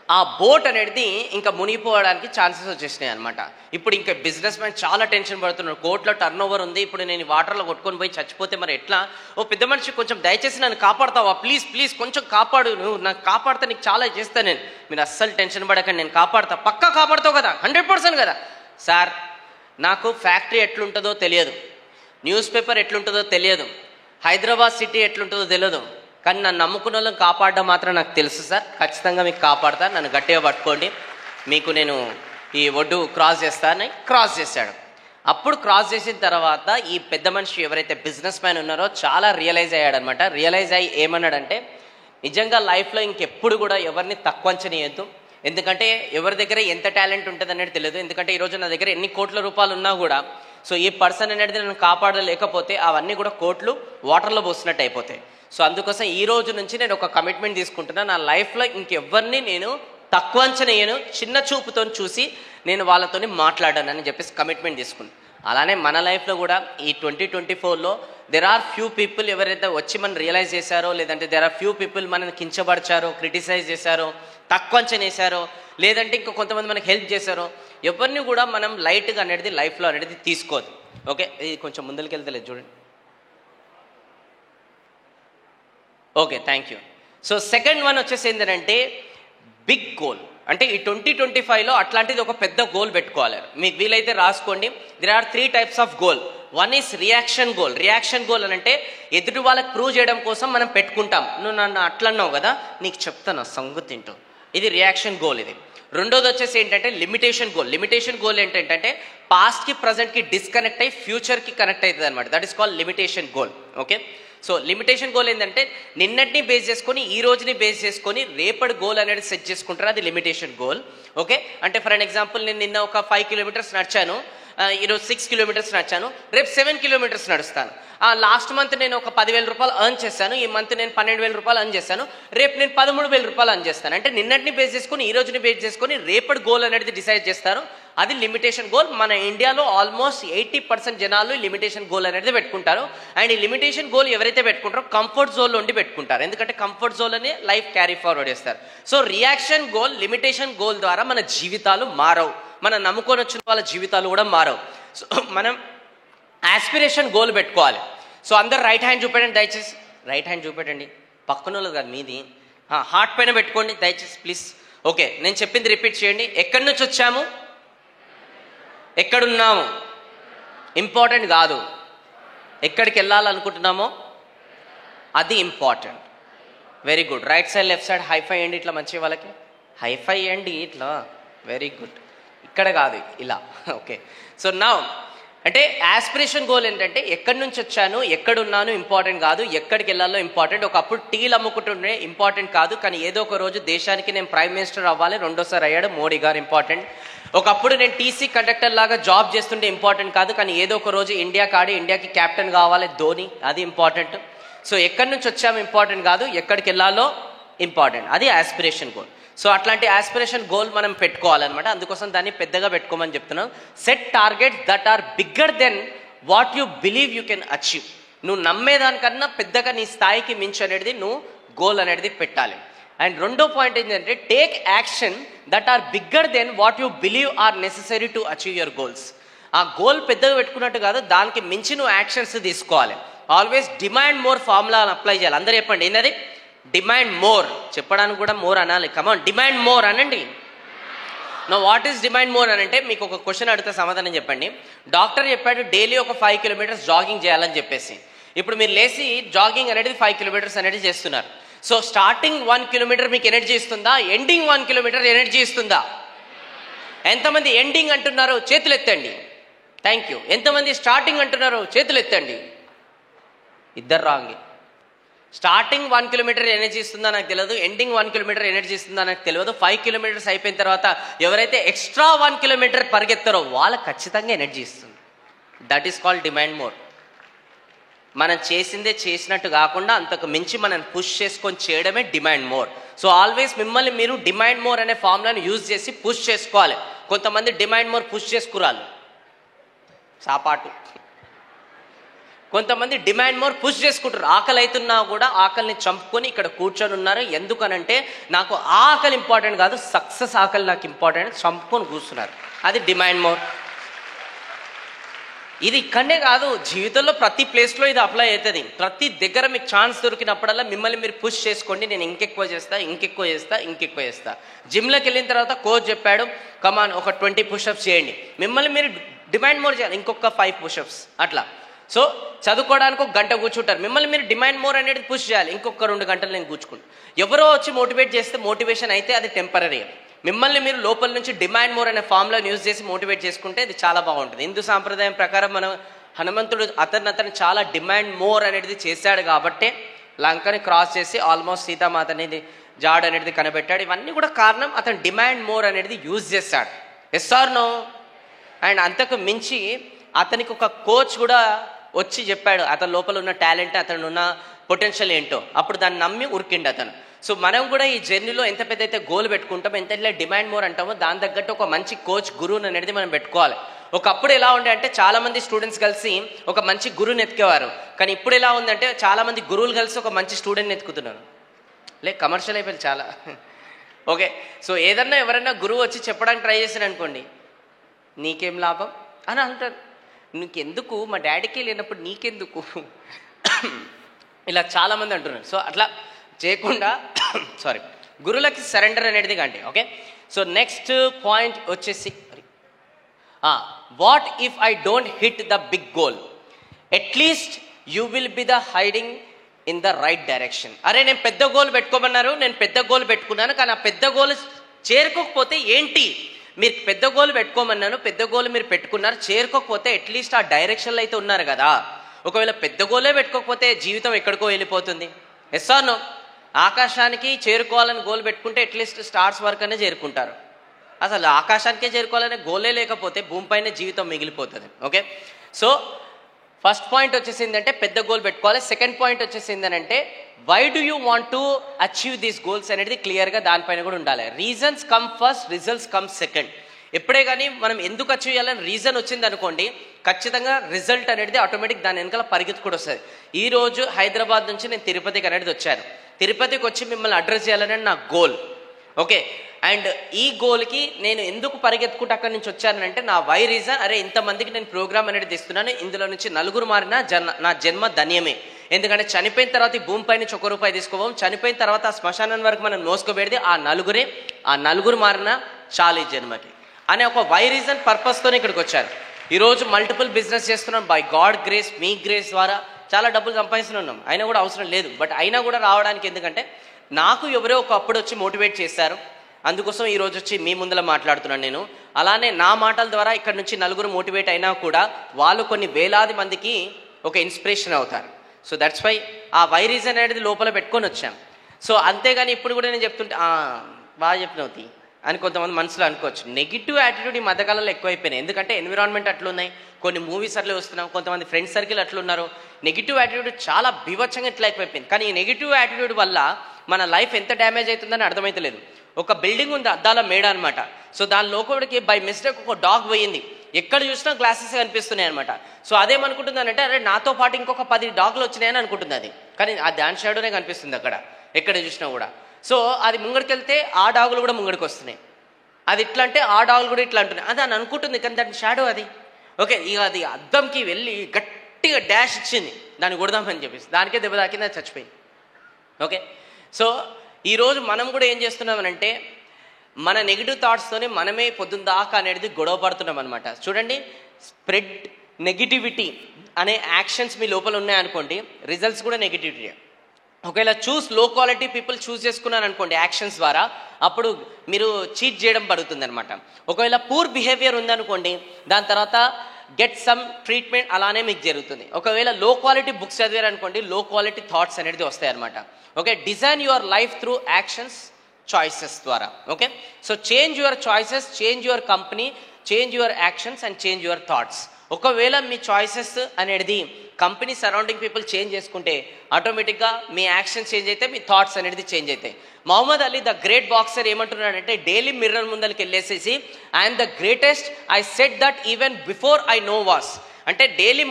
ఆ బోట్ అనేది ఇంకా మునిగిపోవడానికి ఛాన్సెస్ వచ్చేసినాయి అనమాట. ఇప్పుడు ఇంకా బిజినెస్ మ్యాన్ చాలా టెన్షన్ పడుతున్నాడు, కోట్ల టర్న్ ఓవర్ ఉంది, ఇప్పుడు నేను వాటర్లో కొట్టుకొని పోయి చచ్చిపోతే మరి ఎట్లా? ఓ పెద్ద మనిషి, కొంచెం దయచేసి నన్ను కాపాడుతావా ప్లీజ్, ప్లీజ్ కొంచెం కాపాడు, నువ్వు నాకు కాపాడితే నీకు చాలా చేస్తాను నేను, మీరు అస్సలు టెన్షన్ పడకండి, నేను కాపాడుతా, పక్కా కాపాడుతావు కదా, 100% కదా? సార్ నాకు ఫ్యాక్టరీ ఎట్లుంటుందో తెలియదు, న్యూస్ పేపర్ ఎట్లుంటుందో తెలియదు, హైదరాబాద్ సిటీ ఎట్లుంటుందో తెలియదు, కానీ నన్ను నమ్ముకున్న వాళ్ళని కాపాడడం మాత్రం నాకు తెలుసు సార్, ఖచ్చితంగా మీకు కాపాడతా, నన్ను గట్టిగా పట్టుకోండి, మీకు నేను ఈ ఒడ్డు క్రాస్ చేస్తానని క్రాస్ చేశాడు. అప్పుడు క్రాస్ చేసిన తర్వాత ఈ పెద్ద మనిషి ఎవరైతే బిజినెస్ మ్యాన్ ఉన్నారో చాలా రియలైజ్ అయ్యాడనమాట. రియలైజ్ అయ్యి ఏమన్నాడంటే, నిజంగా లైఫ్లో ఇంకెప్పుడు కూడా ఎవరిని తక్కువ అంచనీయద్దు, ఎందుకంటే ఎవరి దగ్గర ఎంత టాలెంట్ ఉంటుంది అనేది తెలియదు. ఎందుకంటే ఈరోజు నా దగ్గర ఎన్ని కోట్ల రూపాయలు ఉన్నా కూడా సో ఈ పర్సన్ అనేది నన్ను కాపాడలేకపోతే అవన్నీ కూడా కోట్లు వాటర్లో పోసినట్టు అయిపోతాయి. సో అందుకోసం ఈ రోజు నుంచి నేను ఒక కమిట్మెంట్ తీసుకుంటున్నా, నా లైఫ్లో ఇంకెవరిని నేను తక్కువ అంచనేయను, చిన్న చూపుతో చూసి నేను వాళ్ళతోని మాట్లాడానని చెప్పేసి కమిట్మెంట్ తీసుకున్నాను. అలానే మన లైఫ్లో కూడా ఈ 2024లో దెర్ ఆర్ ఫ్యూ పీపుల్ ఎవరైతే వచ్చి మనం రియలైజ్ చేశారో, లేదంటే దెర్ ఆర్ ఫ్యూ పీపుల్ మనల్ని కించపరిచారో, క్రిటిసైజ్ చేశారో, తక్కువ అంచనేశారో, లేదంటే ఇంకా కొంతమంది మనకి హెల్ప్ చేశారో, ఎవరిని కూడా మనం లైట్గా అనేది లైఫ్లో అనేది తీసుకోదు. ఓకే, ఇది కొంచెం ముందరికి వెళ్తలేదు చూడండి. Okay, thank you. So second one వచ్చేసి ఏంటంటే బిగ్ గోల్. అంటే ఈ 2025లో అట్లాంటిది ఒక పెద్ద గోల్ పెట్టుకోవాలి. మీకు వీలైతే రాసుకోండి. There are 3 types of goal. One is reaction goal. Reaction goal అని అంటే ఎదుటి వాళ్ళకి ప్రూవ్ చేయడం కోసం మనం పెట్టుకుంటాం. నువ్వు నన్ను అట్లన్నావు కదా, నీకు చెప్తాను సంగతి తింటూ, ఇది రియాక్షన్ గోల్. ఇది రెండోది వచ్చేసి ఏంటంటే లిమిటేషన్ గోల్. లిమిటేషన్ గోల్ ఏంటంటే పాస్ట్కి ప్రజెంట్కి డిస్కనెక్ట్ అయ్యి ఫ్యూచర్కి కనెక్ట్ అవుతుంది అనమాట. That is called limitation goal. Okay, so limitation goal ఏంటంటే నిన్నటిని బేస్ చేసుకొని ఈ రోజుని బేస్ చేసుకొని రేపటి గోల్ అనేది సెట్ చేసుకుంటారు, అది లిమిటేషన్ గోల్. ఓకే, అంటే ఫర్ అన్ ఎగ్జాంపుల్ నేను నిన్న ఒక 5 కిలోమీటర్స్ నడిచాను, ఈరోజు 6 కిలోమీటర్స్ నడిచాను, రేపు 7 కిలోమీటర్స్ నడుస్తాను. లాస్ట్ మంత్ నేను ఒక 10,000 రూపాయలు ఎర్న్ చేశాను, ఈ మంత్ నేను 12,000 రూపాయలు ఎర్న్ చేశాను, రేపు నేను 13,000 రూపాయలు ఎర్న్ చేస్తాను. అంటే నిన్నటిని బేస్ చేసుకొని ఈ రోజుని బేస్ చేసుకొని రేపటి గోల్ అనేది డిసైడ్ చేస్తారు, అది లిమిటేషన్ గోల్. మన ఇండియాలో ఆల్మోస్ట్ 80% జనాలు లిమిటేషన్ గోల్ అనేది పెట్టుకుంటారు. అండ్ ఈ లిమిటేషన్ గోల్ ఎవరైతే పెట్టుకుంటారో కంఫర్ట్ జోన్లో ఉండి పెట్టుకుంటారు, ఎందుకంటే కంఫర్ట్ జోన్లోనే లైఫ్ క్యారీ ఫార్వర్డ్ చేస్తారు. So reaction goal, limitation goal ద్వారా మన జీవితాలు మారవు, మన నమ్ముకొని వచ్చిన వాళ్ళ జీవితాలు కూడా మారవు. సో మనం ఆస్పిరేషన్ గోల్ పెట్టుకోవాలి. సో అందరు రైట్ హ్యాండ్ చూపెట్టండి దయచేసి, రైట్ హ్యాండ్ చూపెట్టండి, పక్కన వాళ్ళు కాదు మీది, హార్ట్ పైన పెట్టుకోండి దయచేసి ప్లీజ్. ఓకే, నేను చెప్పింది రిపీట్ చేయండి. ఎక్కడి నుంచి వచ్చాము, ఎక్కడున్నాము ఇంపార్టెంట్ కాదు, ఎక్కడికి వెళ్ళాలనుకుంటున్నామో అది important. Very good. Right side left side high five అండి, ఇట్లా మంచి వాళ్ళకి హైఫై అండి ఇట్లా. Very good. ఇక్కడ కాదు ఇలా. ఓకే, సో నౌ అంటే ఆస్పిరేషన్ గోల్ ఏంటంటే ఎక్కడి నుంచి వచ్చాను, ఎక్కడున్నాను ఇంపార్టెంట్ కాదు, ఎక్కడికి వెళ్ళాలో ఇంపార్టెంట్. ఒకప్పుడు టీలు అమ్ముకుంటుండే ఇంపార్టెంట్ కాదు, కానీ ఏదో ఒక రోజు దేశానికి నేను ప్రైమ్ మినిస్టర్ అవ్వాలి, రెండోసారి అయ్యాడు మోడీ గారు, ఇంపార్టెంట్. ఒకప్పుడు నేను టీసీ కండక్టర్ లాగా జాబ్ చేస్తుంటే ఇంపార్టెంట్ కాదు, కానీ ఏదో ఒక రోజు ఇండియాకి ఆడి ఇండియాకి క్యాప్టెన్ కావాలి ధోని, అది ఇంపార్టెంట్. సో ఎక్కడి నుంచి వచ్చాము ఇంపార్టెంట్ కాదు, ఎక్కడికి వెళ్ళాలో ఇంపార్టెంట్, అది ఆస్పిరేషన్ గోల్. సో అట్లాంటి ఆస్పిరేషన్ గోల్ మనం పెట్టుకోవాలన్నమాట. అందుకోసం దాన్ని పెద్దగా పెట్టుకోమని చెప్తున్నాం. Set targets that are bigger than what you believe you can achieve. నువ్వు నమ్మేదానికన్నా పెద్దగా నీ స్థాయికి మించి అనేది నువ్వు గోల్ అనేది పెట్టాలి. అండ్ రెండో పాయింట్ ఏంటంటే take action that are bigger than what you believe are necessary to achieve your goals. ఆ గోల్ పెద్దగా పెట్టుకున్నట్టు కాదు, దానికి మించి నువ్వు యాక్షన్స్ తీసుకోవాలి. Always demand more formula apply చేయాలి. అందరూ చెప్పండి ఏంటది, డిమాండ్ మోర్. చెప్పడానికి కూడా మోర్ అనాలి, కమాన్ డిమాండ్ మోర్ అనండి. నా వాట్ ఈస్ డిమాండ్ మోర్ అని అంటే మీకు ఒక క్వశ్చన్ అడిగితే సమాధానం చెప్పండి. డాక్టర్ చెప్పాడు డైలీ ఒక 5 కిలోమీటర్స్ జాగింగ్ చేయాలని చెప్పేసి. ఇప్పుడు మీరు లేచి జాగింగ్ అనేది 5 కిలోమీటర్స్ అనేది చేస్తున్నారు. సో స్టార్టింగ్ 1 కిలోమీటర్ మీకు ఎనర్జీ ఇస్తుందా, ఎండింగ్ 1 కిలోమీటర్ ఎనర్జీ ఇస్తుందా? ఎంతమంది ఎండింగ్ అంటున్నారు చేతులు ఎత్తండి. Thank you. ఎంతమంది స్టార్టింగ్ అంటున్నారు చేతులు ఎత్తండి. ఇద్దరు రాంగి. స్టార్టింగ్ 1 కిలోమీటర్ ఎనర్జీ ఇస్తుందా నాకు తెలియదు, ఎండింగ్ 1 కిలోమీటర్ ఎనర్జీ ఇస్తుందా నాకు తెలియదు. 5 కిలోమీటర్స్ అయిపోయిన తర్వాత ఎవరైతే ఎక్స్ట్రా 1 కిలోమీటర్ పరిగెత్తారో వాళ్ళకి ఖచ్చితంగా ఎనర్జీ ఇస్తుంది. That is called demand more. మనం చేసిందే చేసినట్టు కాకుండా అంతకు మించి మనం పుష్ చేసుకొని చేయడమే డిమాండ్ మోర్. సో ఆల్వేస్ మిమ్మల్ని మీరు డిమాండ్ మోర్ అనే ఫార్ములాను యూజ్ చేసి పుష్ చేసుకోవాలి. కొంతమంది డిమాండ్ మోర్ పుష్ చేసుకురాలి సాపాటు, కొంతమంది డిమాండ్ మోర్ పుష్ చేసుకుంటారు. ఆకలి అవుతున్నా కూడా ఆకలిని చంపుకొని ఇక్కడ కూర్చొని ఉన్నారు. ఎందుకనంటే నాకు ఆకలి ఇంపార్టెంట్ కాదు, సక్సెస్ ఆకలి నాకు ఇంపార్టెంట్, చంపుకొని కూర్చున్నారు. అది డిమాండ్ మోర్. ఇది ఇక్కడనే కాదు, జీవితంలో ప్రతి ప్లేస్లో ఇది అప్లై అవుతుంది. ప్రతి దగ్గర మీకు ఛాన్స్ దొరికినప్పుడల్లా మిమ్మల్ని మీరు పుష్ చేసుకోండి. నేను ఇంకెక్కువ చేస్తా, ఇంకెక్కువ చేస్తా, ఇంకెక్కువ చేస్తా. జిమ్లోకి వెళ్ళిన తర్వాత కోచ్ చెప్పాడు కమాన్ ఒక 20 పుషప్స్ చేయండి. మిమ్మల్ని మీరు డిమాండ్ మోర్ చేయాలి, ఇంకొక 5 పుషప్స్ అట్లా. సో చదువుకోవడానికి 1 గంట కూర్చుంటారు, మిమ్మల్ని మీరు డిమాండ్ మోర్ అనేది పుష్ చేయాలి, ఇంకొక 2 గంటలు నేను కూర్చుకుంటాను. ఎవరో వచ్చి మోటివేట్ చేస్తే మోటివేషన్ అయితే అది టెంపరీ. మిమ్మల్ని మీరు లోపల నుంచి డిమాండ్ మోర్ అనే ఫార్ములాను యూజ్ చేసి మోటివేట్ చేసుకుంటే ఇది చాలా బాగుంటుంది. హిందూ సాంప్రదాయం ప్రకారం మనం హనుమంతుడు అతను చాలా డిమాండ్ మోర్ అనేది చేశాడు కాబట్టే లంకని క్రాస్ చేసి ఆల్మోస్ట్ సీతామాత అనేది జాడ్ అనేది కనిపెట్టాడు. ఇవన్నీ కూడా కారణం అతను డిమాండ్ మోర్ అనేది యూజ్ చేశాడు. Yes or no? అండ్ అంతకు మించి అతనికి ఒక కోచ్ కూడా వచ్చి చెప్పాడు అతని లోపల ఉన్న టాలెంట్, అతను ఉన్న పొటెన్షియల్ ఏంటో. అప్పుడు దాన్ని నమ్మి ఉరికిండు అతను. సో మనం కూడా ఈ జర్నీలో ఎంత పెద్ద అయితే గోల్ పెట్టుకుంటామో, ఎంత ఇట్లా డిమాండ్ మోర్ అంటామో, దాని తగ్గట్టు ఒక మంచి కోచ్ గురువుని అనేది మనం పెట్టుకోవాలి. ఒకప్పుడు ఎలా ఉండే అంటే చాలా మంది స్టూడెంట్స్ కలిసి ఒక మంచి గురువుని ఎత్తుకేవారు. కానీ ఇప్పుడు ఎలా ఉందంటే చాలా మంది గురువులు కలిసి ఒక మంచి స్టూడెంట్ని ఎత్తుకుతున్నారు. కమర్షియల్ అయిపోయింది చాలా. ఓకే, సో ఏదన్నా ఎవరైనా గురువు వచ్చి చెప్పడానికి ట్రై చేశారు అనుకోండి, నీకేం లాభం అని అంటారు. నీకెందుకు, మా డాడీకి లేనప్పుడు నీకెందుకు, ఇలా చాలామంది అంటున్నారు. సో అట్లా చేయకుండా గురువులకి సరెండర్ అనేది కండి. ఓకే, సో నెక్స్ట్ పాయింట్ వచ్చేసి what if I don't hit the big goal, at least you will be the heading in the right direction. అరే నేను పెద్ద గోల్ పెట్టుకోమన్నారు, నేను పెద్ద గోల్ పెట్టుకున్నాను, కానీ ఆ పెద్ద గోల్ చేరుకోకపోతే ఏంటి, మీరు పెద్ద గోల్ పెట్టుకోమన్నాను, పెద్ద గోల్ మీరు పెట్టుకున్నారు, చేరుకోకపోతే అట్లీస్ట్ ఆ డైరెక్షన్లో అయితే ఉన్నారు కదా. ఒకవేళ పెద్ద గోలే పెట్టుకోకపోతే జీవితం ఎక్కడికో వెళ్ళిపోతుంది. Yes or no? ఆకాశానికి చేరుకోవాలని గోల్ పెట్టుకుంటే అట్లీస్ట్ స్టార్స్ వరకు అనే చేరుకుంటారు. అసలు ఆకాశానికే చేరుకోవాలనే గోలే లేకపోతే భూమిపైన జీవితం మిగిలిపోతుంది. ఓకే, సో ఫస్ట్ పాయింట్ వచ్చేసింది అంటే పెద్ద గోల్ పెట్టుకోవాలి. సెకండ్ పాయింట్ వచ్చేసింది అంటే why do you want to achieve these goals అనేది క్లియర్గా దానిపైన కూడా ఉండాలి. Reasons come first, results come second. ఎప్పుడే కానీ మనం ఎందుకు అచీవ్ చేయాలని రీజన్ వచ్చింది అనుకోండి, ఖచ్చితంగా రిజల్ట్ అనేది ఆటోమేటిక్ దాని వెనకాల పరిగెత్తు కూడా వస్తుంది. ఈరోజు హైదరాబాద్ నుంచి నేను తిరుపతికి అనేది వచ్చాను. తిరుపతికి వచ్చి మిమ్మల్ని అడ్రస్ చేయాలనేది నా గోల్. ఓకే, అండ్ ఈ గోల్కి నేను ఎందుకు పరిగెత్తుకుంటూ అక్కడి నుంచి వచ్చానంటే నా వై రీజన్, అరే ఇంతమందికి నేను ప్రోగ్రామ్ అనేది తెస్తున్నాను, ఇందులో నుంచి నలుగురు మారిన నా జన్మ ధన్యమే. ఎందుకంటే చనిపోయిన తర్వాత ఈ భూమిపై నుంచి ₹1 తీసుకోవాలి, చనిపోయిన తర్వాత ఆ శ్మశానం వరకు మనం మోసుకోబెడితే ఆ నలుగురు మారిన చాలు ఈ జన్మకి అనే ఒక వై రీజన్ పర్పస్తోనే ఇక్కడికి వచ్చాను. ఈరోజు మల్టిపుల్ బిజినెస్ చేస్తున్నాం by God grace, me grace ద్వారా చాలా డబ్బులు సంపాదిస్తున్నాం. అయినా కూడా అవసరం లేదు, బట్ అయినా కూడా రావడానికి ఎందుకంటే నాకు ఎవరో ఒకప్పుడు వచ్చి మోటివేట్ చేశారు, అందుకోసం ఈరోజు వచ్చి మీ ముందర మాట్లాడుతున్నాను నేను. అలానే నా మాటల ద్వారా ఇక్కడ నుంచి నలుగురు మోటివేట్ అయినా కూడా వాళ్ళు కొన్ని వేలాది మందికి ఒక ఇన్స్పిరేషన్ అవుతారు. సో దట్స్ వై ఆ వై రీజన్ అనేది లోపల పెట్టుకొని వచ్చాం. సో అంతేగాని ఇప్పుడు కూడా నేను చెప్తుంటే బాగా చెప్పినవుతి అని కొంతమంది మనసులో అనుకోవచ్చు. నెగిటివ్ యాటిట్యూడ్ ఈ మధ్యకాలంలో ఎక్కువైపోయినాయి. ఎందుకంటే ఎన్విరాన్మెంట్ అట్లున్నాయి, కొన్ని మూవీస్ అట్లా వస్తున్నాం, కొంతమంది ఫ్రెండ్స్ సర్కిల్ అట్లున్నారు. నెగిటివ్ యాటిట్యూడ్ చాలా బీభత్సంగా ఇట్లా అయిపోయింది. కానీ ఈ నెగిటివ్ యాటిట్యూడ్ వల్ల మన లైఫ్ ఎంత డ్యామేజ్ అవుతుందని అర్థమైతలేదు. ఒక బిల్డింగ్ ఉంది, అద్దాల మేడ అనమాట. సో దాని లోపలికి బై మిస్టేక్ ఒక డాగ్ పోయింది. ఎక్కడ చూసినా గ్లాసెస్ కనిపిస్తున్నాయి అనమాట. సో అదేమనుకుంటుందనంటే అరే నాతో పాటు ఇంకొక 10 డాగ్లు వచ్చినాయని అనుకుంటుంది అది. కానీ ఆ దాని షాడోనే కనిపిస్తుంది అక్కడ ఎక్కడ చూసినా కూడా. సో అది ముంగడికి వెళ్తే ఆ డాగులు కూడా ముంగడికి వస్తున్నాయి. అది ఇట్లా అంటే ఆ డాగులు కూడా ఇట్లా అంటున్నాయి. అది అని అనుకుంటుంది, కానీ దాని షాడో అది. ఓకే, ఇక అది అద్దంకి వెళ్ళి గట్టిగా డాష్ ఇచ్చింది దాన్ని కొడదామని చెప్పేసి, దానికే దెబ్బ తాకింది, అది చచ్చిపోయింది. ఓకే, సో ఈరోజు మనం కూడా ఏం చేస్తున్నామనంటే మన నెగిటివ్ థాట్స్తోనే మనమే పొద్దున్న దాకా అనేది గొడవ పడుతున్నాం అనమాట. చూడండి, స్ప్రెడ్ నెగిటివిటీ అనే యాక్షన్స్ మీ లోపల ఉన్నాయనుకోండి, రిజల్ట్స్ కూడా నెగిటివిటీ. ఒకవేళ లో క్వాలిటీ పీపుల్ చూస్ చేసుకున్నాను అనుకోండి యాక్షన్స్ ద్వారా, అప్పుడు మీరు చీట్ చేయడం పడుతుంది అనమాట. ఒకవేళ పూర్ బిహేవియర్ ఉందనుకోండి, దాని తర్వాత గెట్ సమ్ ట్రీట్మెంట్ అలానే మీకు జరుగుతుంది. ఒకవేళ లో క్వాలిటీ బుక్స్ చదివారు అనుకోండి, లో క్వాలిటీ థాట్స్ అనేది వస్తాయి అనమాట. Okay, design your life through actions, choices ద్వారా. Okay, so change your choices, change your company, change your actions and change your thoughts. ఒకవేళ మీ చాయిసెస్ అనేది కంపెనీ సరౌండింగ్ పీపుల్ చేంజ్ చేసుకుంటే ఆటోమేటిక్గా మీ యాక్షన్స్ చేంజ్ అయితే మీ థాట్స్ అనేది చేంజ్ అవుతాయి. Muhammad Ali the great boxer ఏమంటున్నాడంటే డైలీ మిర్రర్ ముందరికి వెళ్ళేసేసి I'm the greatest, I said that even before I know was. అంటే డైలీ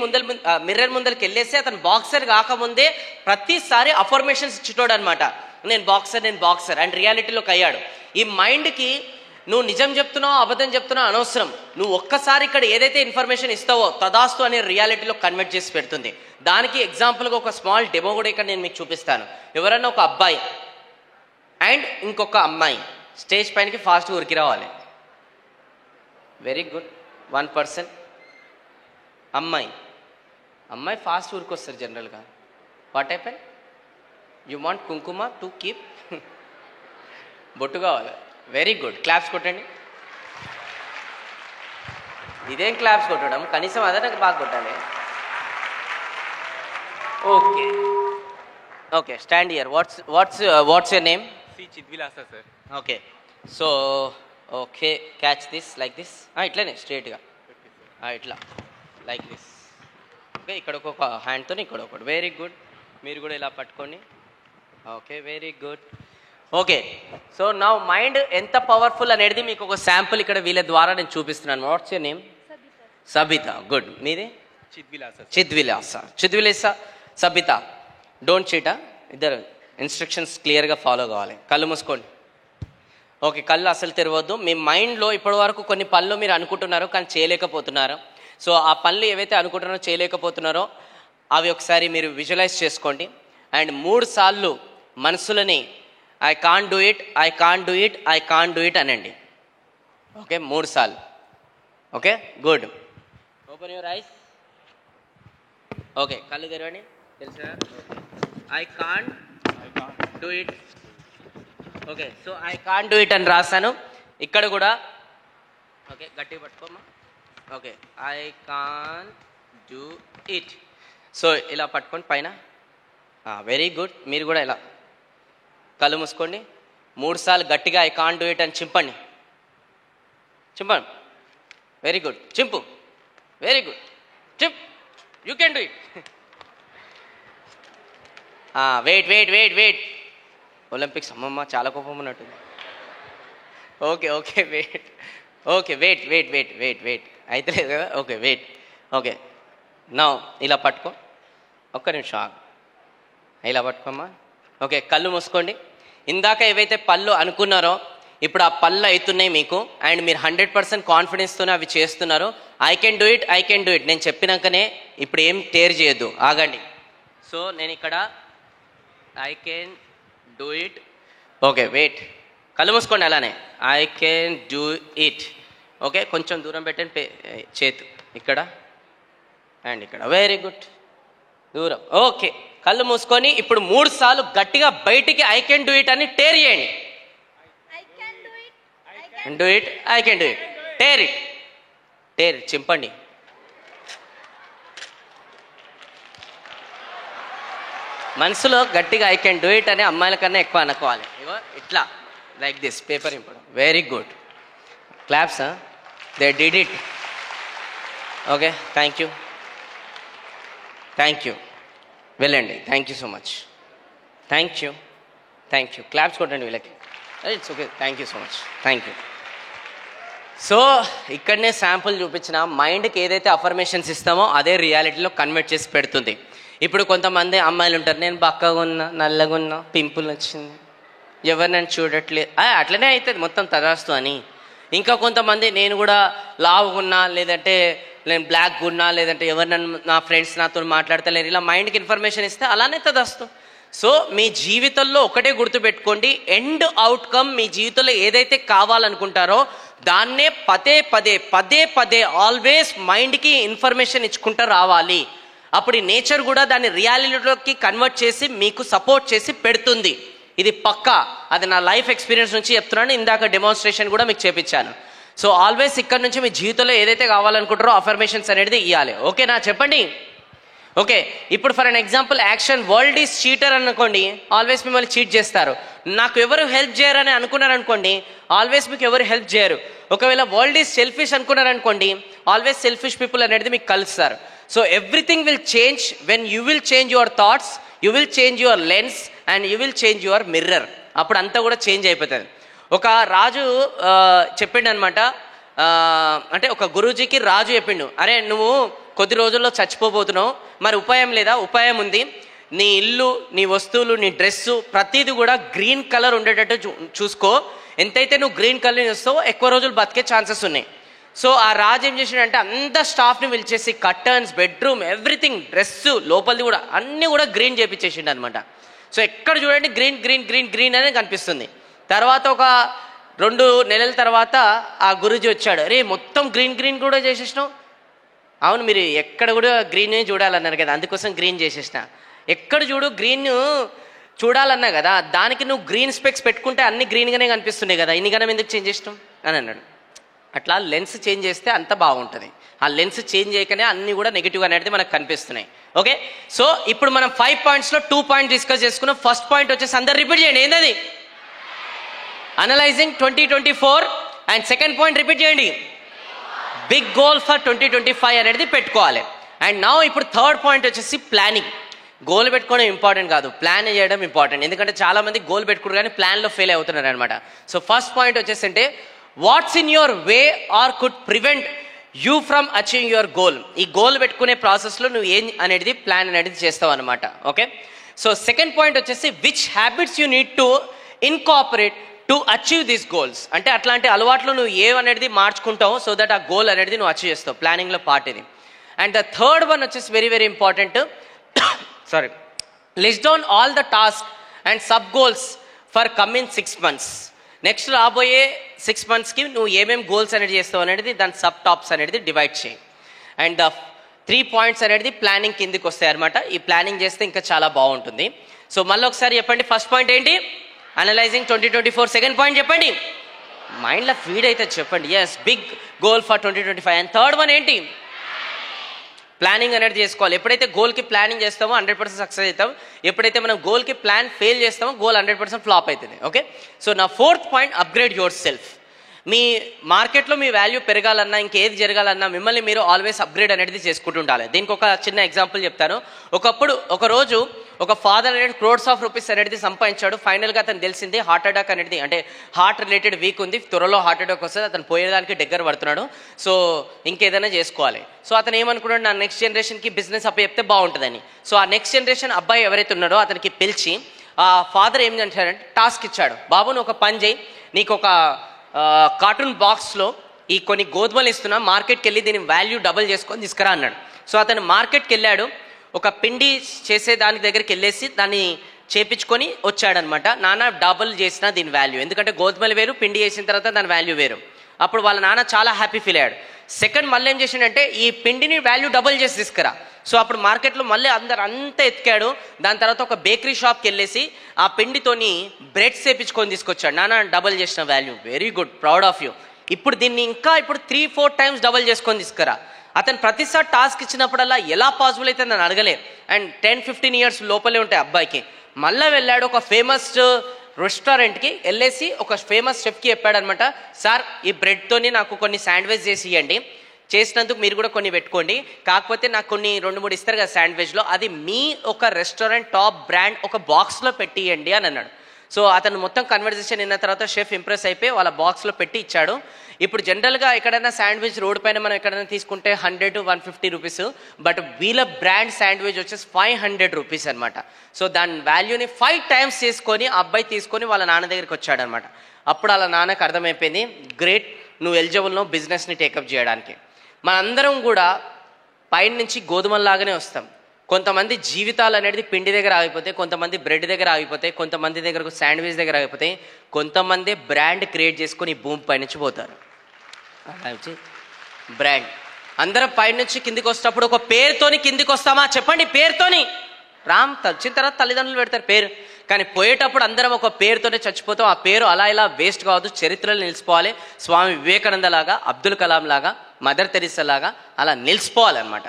మిర్రర్ ముందరికి వెళ్ళేసి అతను బాక్సర్ కాకముందే ప్రతిసారి అఫర్మేషన్స్ ఇచ్చేటోడు అనమాట. నేను బాక్సర్ అండ్ రియాలిటీలోకి అయ్యాడు. ఈ మైండ్కి నువ్వు నిజం చెప్తున్నావు అబద్ధం చెప్తున్నావు అనవసరం, నువ్వు ఒక్కసారి ఇక్కడ ఏదైతే ఇన్ఫర్మేషన్ ఇస్తావో తదాస్తు అనే రియాలిటీలో కన్వర్ట్ చేసి పెడుతుంది. దానికి ఎగ్జాంపుల్గా ఒక స్మాల్ డెమో కూడా ఇక్కడ నేను మీకు చూపిస్తాను. ఎవరైనా ఒక అబ్బాయి అండ్ ఇంకొక అమ్మాయి స్టేజ్ పైనకి ఫాస్ట్గా ఉరికి రావాలి. Very good, 1%. అమ్మాయి ఫాస్ట్ ఉరికి వస్తారు జనరల్గా. What happen? యూ వాంట్ కుంకుమ టు కీప్, బొట్టు కావాలి. వెరీ గుడ్, క్లాప్స్ కొట్టండి. ఇదేం క్లాప్స్ కొట్టడం, కనీసం అదే నాకు బాగా కొట్టాలి. Okay okay, stand here. What's your name? C Chidvilasa sir. Okay, so okay, catch this like this. ఇట్లానే స్ట్రేట్గా ఇట్లా లైక్ దిస్. ఓకే, ఇక్కడ ఒక్కొక్క హ్యాండ్తో ఇక్కడ ఒకటి. వెరీ గుడ్, మీరు కూడా ఇలా పట్టుకోండి. Okay, very good. Okay, so నా మైండ్ ఎంత పవర్ఫుల్ అనేది మీకు ఒక శాంపుల్ ఇక్కడ వీళ్ళ ద్వారా నేను చూపిస్తున్నాను. What's your name? Sabitha. Good, మీది? చిద్విలాసా. సబిత, డోంట్ చీటా. ఇద్దరు ఇన్స్ట్రక్షన్స్ క్లియర్గా ఫాలో కావాలి. కళ్ళు మూసుకోండి. ఓకే, కళ్ళు అసలు తెరవద్దు. మీ మైండ్లో ఇప్పటి వరకు కొన్ని పనులు మీరు అనుకుంటున్నారో కానీ చేయలేకపోతున్నారు. సో ఆ పనులు ఏవైతే అనుకుంటున్నారో చేయలేకపోతున్నారో అవి ఒకసారి మీరు విజువలైజ్ చేసుకోండి. అండ్ 3 సార్లు మనసులని ఐ కాంట్ డూ ఇట్ అనండి. ఓకే, 3 సార్లు. Okay, good. Open your eyes. Okay, కళ్ళు తెరవండి. తెలుసా? I can't do it. Okay, so I can't do it అని రాశాను. ఇక్కడ కూడా ఓకే, గట్టిగా పట్టుకోమ్మా. Okay, I can't do it. So ఇలా పట్టుకోండి పైన. Very good. మీరు కూడా ఇలా కళ్ళు మూసుకోండి. 3 సార్లు గట్టిగా ఐ కాంట్ డూ ఇట్ అని చింపండి. చింపండి. Very good. చింపు. Very good. చింప్. You can do it. Wait wait wait wait. Olympics అమ్మమ్మ చాలా కోపం ఉన్నట్టుంది. Okay okay wait. Okay wait wait wait wait wait అయితే లేదు కదా. Okay wait. ఓకే నా ఇలా పట్టుకో. ఒక్క నిమిషం ఆగు. ఇలా పట్టుకోమ్మా. ఓకే, కళ్ళు మూసుకోండి. ఇందాక ఏవైతే పళ్ళు అనుకున్నారో ఇప్పుడు ఆ పళ్ళు అవుతున్నాయి మీకు, అండ్ మీరు 100% కాన్ఫిడెన్స్తోనే అవి చేస్తున్నారు. I can do it, I can do it నేను చెప్పినాకనే ఇప్పుడు ఏం టేర్ చేయొద్దు, ఆగండి. సో నేను ఇక్కడ I can do it. Okay wait. కళ్ళు మూసుకోండి అలానే. I can do it. Okay, కొంచెం దూరం పెట్టండి చేతు. ఇక్కడ అండ్ ఇక్కడ. Very good. దూరం. ఓకే, కళ్ళు మూసుకొని ఇప్పుడు 3 సార్లు గట్టిగా బయటికి ఐ కెన్ డూ ఇట్ అని టేర్ చేయండి. Do it, I can do it. Tear it. Tear చింపండి. మనసులో గట్టిగా ఐ కెన్ డూ ఇట్ అని అమ్మాయిల కన్నా ఎక్కువ అనుకోవాలి. ఇగో ఇట్లా లైక్ దిస్ పేపర్ ఇంపడం. Very good. Claps. They did it. Okay, thank you. Thank you. వెళ్ళండి. Thank you so much. Thank you. Thank you. Claps కొట్టండి వీళ్ళకి. It's okay. Thank you so much. Thank you. So ఇక్కడనే sample చూపించిన మైండ్కి ఏదైతే affirmations ఇస్తామో అదే రియాలిటీలో కన్వర్ట్ చేసి పెడుతుంది. ఇప్పుడు కొంతమంది అమ్మాయిలు ఉంటారు, నేను బక్కగా ఉన్నా, నల్లగా ఉన్నా, పింపుల్ వచ్చింది, ఎవరు నన్ను చూడట్లేదు, అట్లనే అవుతుంది మొత్తం తదాస్తు అని. ఇంకా కొంతమంది నేను కూడా లావుగున్నా, లేదంటే నేను బ్లాక్ ఉన్నా, లేదంటే ఎవరు నన్ను నా ఫ్రెండ్స్ నాతో మాట్లాడతలేరు, ఇలా మైండ్కి ఇన్ఫర్మేషన్ ఇస్తే అలానే తదాస్తు. సో మీ జీవితంలో ఒకటే గుర్తుపెట్టుకోండి, ఎండ్ అవుట్కమ్ మీ జీవితంలో ఏదైతే కావాలనుకుంటారో దాన్నే పదే పదే పదే పదే ఆల్వేస్ మైండ్కి ఇన్ఫర్మేషన్ ఇచ్చుకుంటూ రావాలి. అప్పుడు ఈ నేచర్ కూడా దాన్ని రియాలిటీలోకి కన్వర్ట్ చేసి మీకు సపోర్ట్ చేసి పెడుతుంది. ఇది పక్కా. అది నా లైఫ్ ఎక్స్పీరియన్స్ నుంచి చెప్తున్నాను. ఇందాక డెమాన్స్ట్రేషన్ కూడా మీకు చేపించాను. సో ఆల్వేస్ ఇక్కడ నుంచి మీ జీవితంలో ఏదైతే కావాలనుకుంటారో అఫర్మేషన్స్ అనేది ఇవ్వాలి. ఓకేనా? చెప్పండి. ఓకే, ఇప్పుడు for an example action world is cheater అనుకోండి, ఆల్వేస్ మిమ్మల్ని చీట్ చేస్తారు. నాకు ఎవరు హెల్ప్ చేయరని అనుకున్నారు అనుకోండి, ఆల్వేస్ మీకు ఎవరు హెల్ప్ చేయరు. ఒకవేళ వరల్డ్ ఈజ్ సెల్ఫిష్ అనుకున్నారు అనుకోండి, ఆల్వేస్ సెల్ఫిష్ పీపుల్ అనేది మీకు కలుస్తారు. So everything will change when you will change your thoughts, you will change your lens and you will change your mirror. అప్పుడు అంతా కూడా చేంజ్ అయిపోతుంది. ఒక రాజు చెప్పిండు అనమాట, అంటే ఒక గురూజీకి రాజు చెప్పిండు, అరే నువ్వు కొద్ది రోజుల్లో చచ్చిపోబోతున్నావు, మరి ఉపాయం లేదా? ఉపాయం ఉంది. నీ ఇల్లు, నీ వస్తువులు, నీ డ్రెస్సు ప్రతిదీ కూడా గ్రీన్ కలర్ ఉండేటట్టు చూసుకో. ఎంతైతే నువ్వు గ్రీన్ కలర్ చూస్తావో ఎక్కువ రోజులు బతికే ఛాన్సెస్ ఉన్నాయి. సో ఆ రాజు ఏం చేసాడంటే అంత స్టాఫ్ని పిలిచేసి కర్టన్స్, బెడ్రూమ్, ఎవ్రీథింగ్, డ్రెస్సు లోపలిది కూడా అన్నీ కూడా గ్రీన్ చేపించేసిండు అనమాట. సో ఎక్కడ చూడండి గ్రీన్ గ్రీన్ గ్రీన్ గ్రీన్ అనేది కనిపిస్తుంది. తర్వాత ఒక 2 నెలల తర్వాత ఆ గురూజీ వచ్చాడు, అరే మొత్తం గ్రీన్ గ్రీన్ కూడా చేసేసినావు. అవును, మీరు ఎక్కడ కూడా గ్రీన్ చూడాలన్నారు కదా, అందుకోసం గ్రీన్ చేసేసిన. ఎక్కడ చూడు గ్రీన్ చూడాలన్నా కదా, దానికి నువ్వు గ్రీన్ స్పెక్స్ పెట్టుకుంటే అన్ని గ్రీన్గానే కనిపిస్తున్నాయి కదా, ఇన్ని గనం ఎందుకు చేంజ్ చేసినావు అని అన్నాడు. అట్లా లెన్స్ చేంజ్ చేస్తే అంత బాగుంటుంది. ఆ లెన్స్ చేంజ్ చేయకనే అన్ని కూడా నెగిటివ్ అనేది మనకు కనిపిస్తున్నాయి. ఓకే, సో ఇప్పుడు మనం 5 పాయింట్స్లో 2 పాయింట్స్ డిస్కస్ చేసుకున్నాం. ఫస్ట్ పాయింట్ వచ్చేసి అందరు రిపీట్ చేయండి, ఏంటది? Analysing 2024. And second point repeat చేయండి, బిగ్ గోల్ ఫర్ 2025 అనేది పెట్టుకోవాలి. అండ్ నా ఇప్పుడు థర్డ్ పాయింట్ వచ్చేసి ప్లానింగ్. గోల్ పెట్టుకోవడం ఇంపార్టెంట్ కాదు, ప్లాన్ చేయడం ఇంపార్టెంట్. ఎందుకంటే చాలా మంది గోల్ పెట్టుకున్నారు కానీ ప్లాన్లో ఫెయిల్ అవుతున్నారు అనమాట. సో ఫస్ట్ పాయింట్ వచ్చేసి అంటే what's in your way are could prevent you from achieving your goal. ఈ గోల్ పెట్టుకునే ప్రాసెస్లో నువ్వు ఏం అనేది ప్లాన్ అనేది చేస్తావు అనమాట. ఓకే, సో సెకండ్ పాయింట్ వచ్చేసి which habits you need to incorporate to achieve these goals. అంటే అట్లాంటి అలవాట్లు నువ్వు ఏవనేది మార్చుకుంటావు సో దట్ ఆ గోల్ అనేది నువ్వు అచీవ్ చేస్తావు. ప్లానింగ్లో పార్ట్ ఇది. అండ్ ద థర్డ్ వన్ వచ్చేసి very very important, sorry, list down all the task and sub goals for coming 6 months. Next రాబోయే 6 monthsకి నువ్వు ఏమేమి గోల్స్ అనేది చేస్తావు అనేది దాని సబ్ టాప్స్ అనేది డివైడ్ చేయి. అండ్ ద 3 పాయింట్స్ అనేది ప్లానింగ్ కిందికి వస్తాయి అనమాట. ఈ ప్లానింగ్ చేస్తే ఇంకా చాలా బాగుంటుంది. సో మళ్ళీ ఒకసారి చెప్పండి, ఫస్ట్ పాయింట్ ఏంటి? అనలైజింగ్ 2024. సెకండ్ పాయింట్ చెప్పండి, మైండ్లో ఫీడ్ అయితే చెప్పండి. Yes, big goal for 2025. And third one ఏంటి? ప్లానింగ్ అనేది చేసుకోవాలి. ఎప్పుడైతే గోల్కి ప్లానింగ్ చేస్తామో 100% సక్సెస్ అవుతాం. ఎప్పుడైతే మనం గోల్కి ప్లాన్ ఫెయిల్ చేస్తామో గోల్ 100% ఫ్లాప్ అవుతుంది. ఓకే, సో నా fourth point, upgrade your yourself మార్కెట్లో మీ వాల్యూ పెరగాలన్నా, ఇంకేది జరగాలన్నా మిమ్మల్ని మీరు ఆల్వేస్ అప్గ్రేడ్ అనేది చేసుకుంటూ ఉండాలి. దీనికి ఒక చిన్న ఎగ్జాంపుల్ చెప్తాను. ఒకరోజు ఒక ఫాదర్ అనేది క్రోడ్స్ ఆఫ్ రూపీస్ అనేది సంపాదించాడు. ఫైనల్గా అతను తెలిసింది హార్ట్ అటాక్ అనేది, అంటే హార్ట్ రిలేటెడ్ వీక్ ఉంది, త్వరలో హార్ట్ అటాక్ వస్తుంది, అతను పోయేదానికి దగ్గర పడుతున్నాడు. సో ఇంకేదైనా చేసుకోవాలి. సో అతను ఏమనుకున్నాడు, నా నెక్స్ట్ జనరేషన్కి బిజినెస్ అప్ చెప్తే బాగుంటుందని. సో ఆ నెక్స్ట్ జనరేషన్ అబ్బాయి ఎవరైతే ఉన్నాడో అతనికి పిలిచి ఆ ఫాదర్ ఏం చేశాడంటే టాస్క్ ఇచ్చాడు. బాబు, నువ్వు ఒక పని చేయి, నీకు ఒక కార్టూన్ బాక్స్లో ఈ కొన్ని గోధుమలు ఇస్తున్నా, మార్కెట్కి వెళ్ళి దీని వాల్యూ డబుల్ చేసుకొని తీసుకురా అన్నాడు. సో అతను మార్కెట్కి వెళ్ళాడు, ఒక పిండి చేసే దాని దగ్గరికి వెళ్ళేసి దాన్ని చేపించుకొని వచ్చాడనమాట. నాన్న డబుల్ చేసిన దీని వాల్యూ, ఎందుకంటే గోధుమలు వేరు, పిండి చేసిన తర్వాత దాని వాల్యూ వేరు. అప్పుడు వాళ్ళ నాన్న చాలా హ్యాపీ ఫీల్ అయ్యాడు. సెకండ్ మళ్ళీ ఏం చేసిండంటే ఈ పిండిని వాల్యూ డబుల్ చేసి తీసుకురా. సో అప్పుడు మార్కెట్లో మళ్ళీ అంతా ఎత్తికాడు. దాని తర్వాత ఒక బేకరీ షాప్కి వెళ్ళేసి ఆ పిండితోని బ్రెడ్స్ వేపించుకొని తీసుకొచ్చాడు. నాన్న డబుల్ చేసిన value, very good, proud of you. ఇప్పుడు దీన్ని ఇంకా 3-4 టైమ్స్ డబుల్ చేసుకొని తీసుకురా. అతను ప్రతిసారి టాస్క్ ఇచ్చినప్పుడల్లా ఎలా పాసిబుల్ అయితే నన్ను అడగలే. అండ్ 10-15 ఇయర్స్ లోపలే ఉంటాయి అబ్బాయికి. మళ్ళీ వెళ్ళాడు ఒక ఫేమస్ రెస్టారెంట్కి వెళ్ళేసి ఒక ఫేమస్ షెఫ్కి చెప్పాడనమాట, సార్ ఈ బ్రెడ్తోని నాకు కొన్ని శాండ్విచ్ చేసి ఇవ్వండి, చేసినందుకు మీరు కూడా కొన్ని పెట్టుకోండి, కాకపోతే నాకు కొన్ని 2-3 ఇస్తారు కదా శాండ్విచ్లో, అది మీ ఒక రెస్టారెంట్ టాప్ బ్రాండ్ ఒక బాక్స్లో పెట్టి ఇవ్వండి అని అన్నాడు. సో అతను మొత్తం కన్వర్జేషన్ అయిన తర్వాత షెఫ్ ఇంప్రెస్ అయిపోయి వాళ్ళ బాక్స్లో పెట్టి ఇచ్చాడు. ఇప్పుడు జనరల్గా ఎక్కడైనా శాండ్విచ్ రోడ్ పైన మనం ఎక్కడైనా తీసుకుంటే 100-150 రూపీస్, బట్ వీళ్ళ బ్రాండ్ శాండ్విచ్ వచ్చేసి 500 రూపీస్ అనమాట. సో దాని వాల్యూని 5 టైమ్స్ చేసుకొని ఆ అబ్బాయి తీసుకొని వాళ్ళ నాన్న దగ్గరికి వచ్చాడనమాట. అప్పుడు వాళ్ళ నాన్నకు అర్థమైపోయింది, గ్రేట్, నువ్వు ఎలిజిబుల్ నువ్వు బిజినెస్ని టేకప్ చేయడానికి. మనందరం కూడా పైన నుంచి గోధుమల్లాగానే వస్తాం. కొంతమంది జీవితాలు అనేది పిండి దగ్గర ఆగిపోతాయి, కొంతమంది బ్రెడ్ దగ్గర ఆగిపోతాయి, కొంతమంది దగ్గర శాండ్విచ్ దగ్గర ఆగిపోతాయి, కొంతమంది బ్రాండ్ క్రియేట్ చేసుకొని భూమి పైనుంచి పోతారు. బ్రాండ్ అందరం పైనుంచి కిందికి వచ్చేటప్పుడు ఒక పేరుతోని కిందికి వస్తామా చెప్పండి? పేరుతోని రామ్ వచ్చిన తర్వాత తల్లిదండ్రులు పెడతారు పేరు, కానీ పోయేటప్పుడు అందరం ఒక పేరుతోనే చచ్చిపోతాం. ఆ పేరు అలా ఇలా వేస్ట్ కావద్దు, చరిత్రలో నిలిచిపోవాలి. స్వామి వివేకానంద లాగా, అబ్దుల్ కలాం లాగా, మదర్ తెరిసా లాగా అలా నిలిచిపోవాలన్నమాట.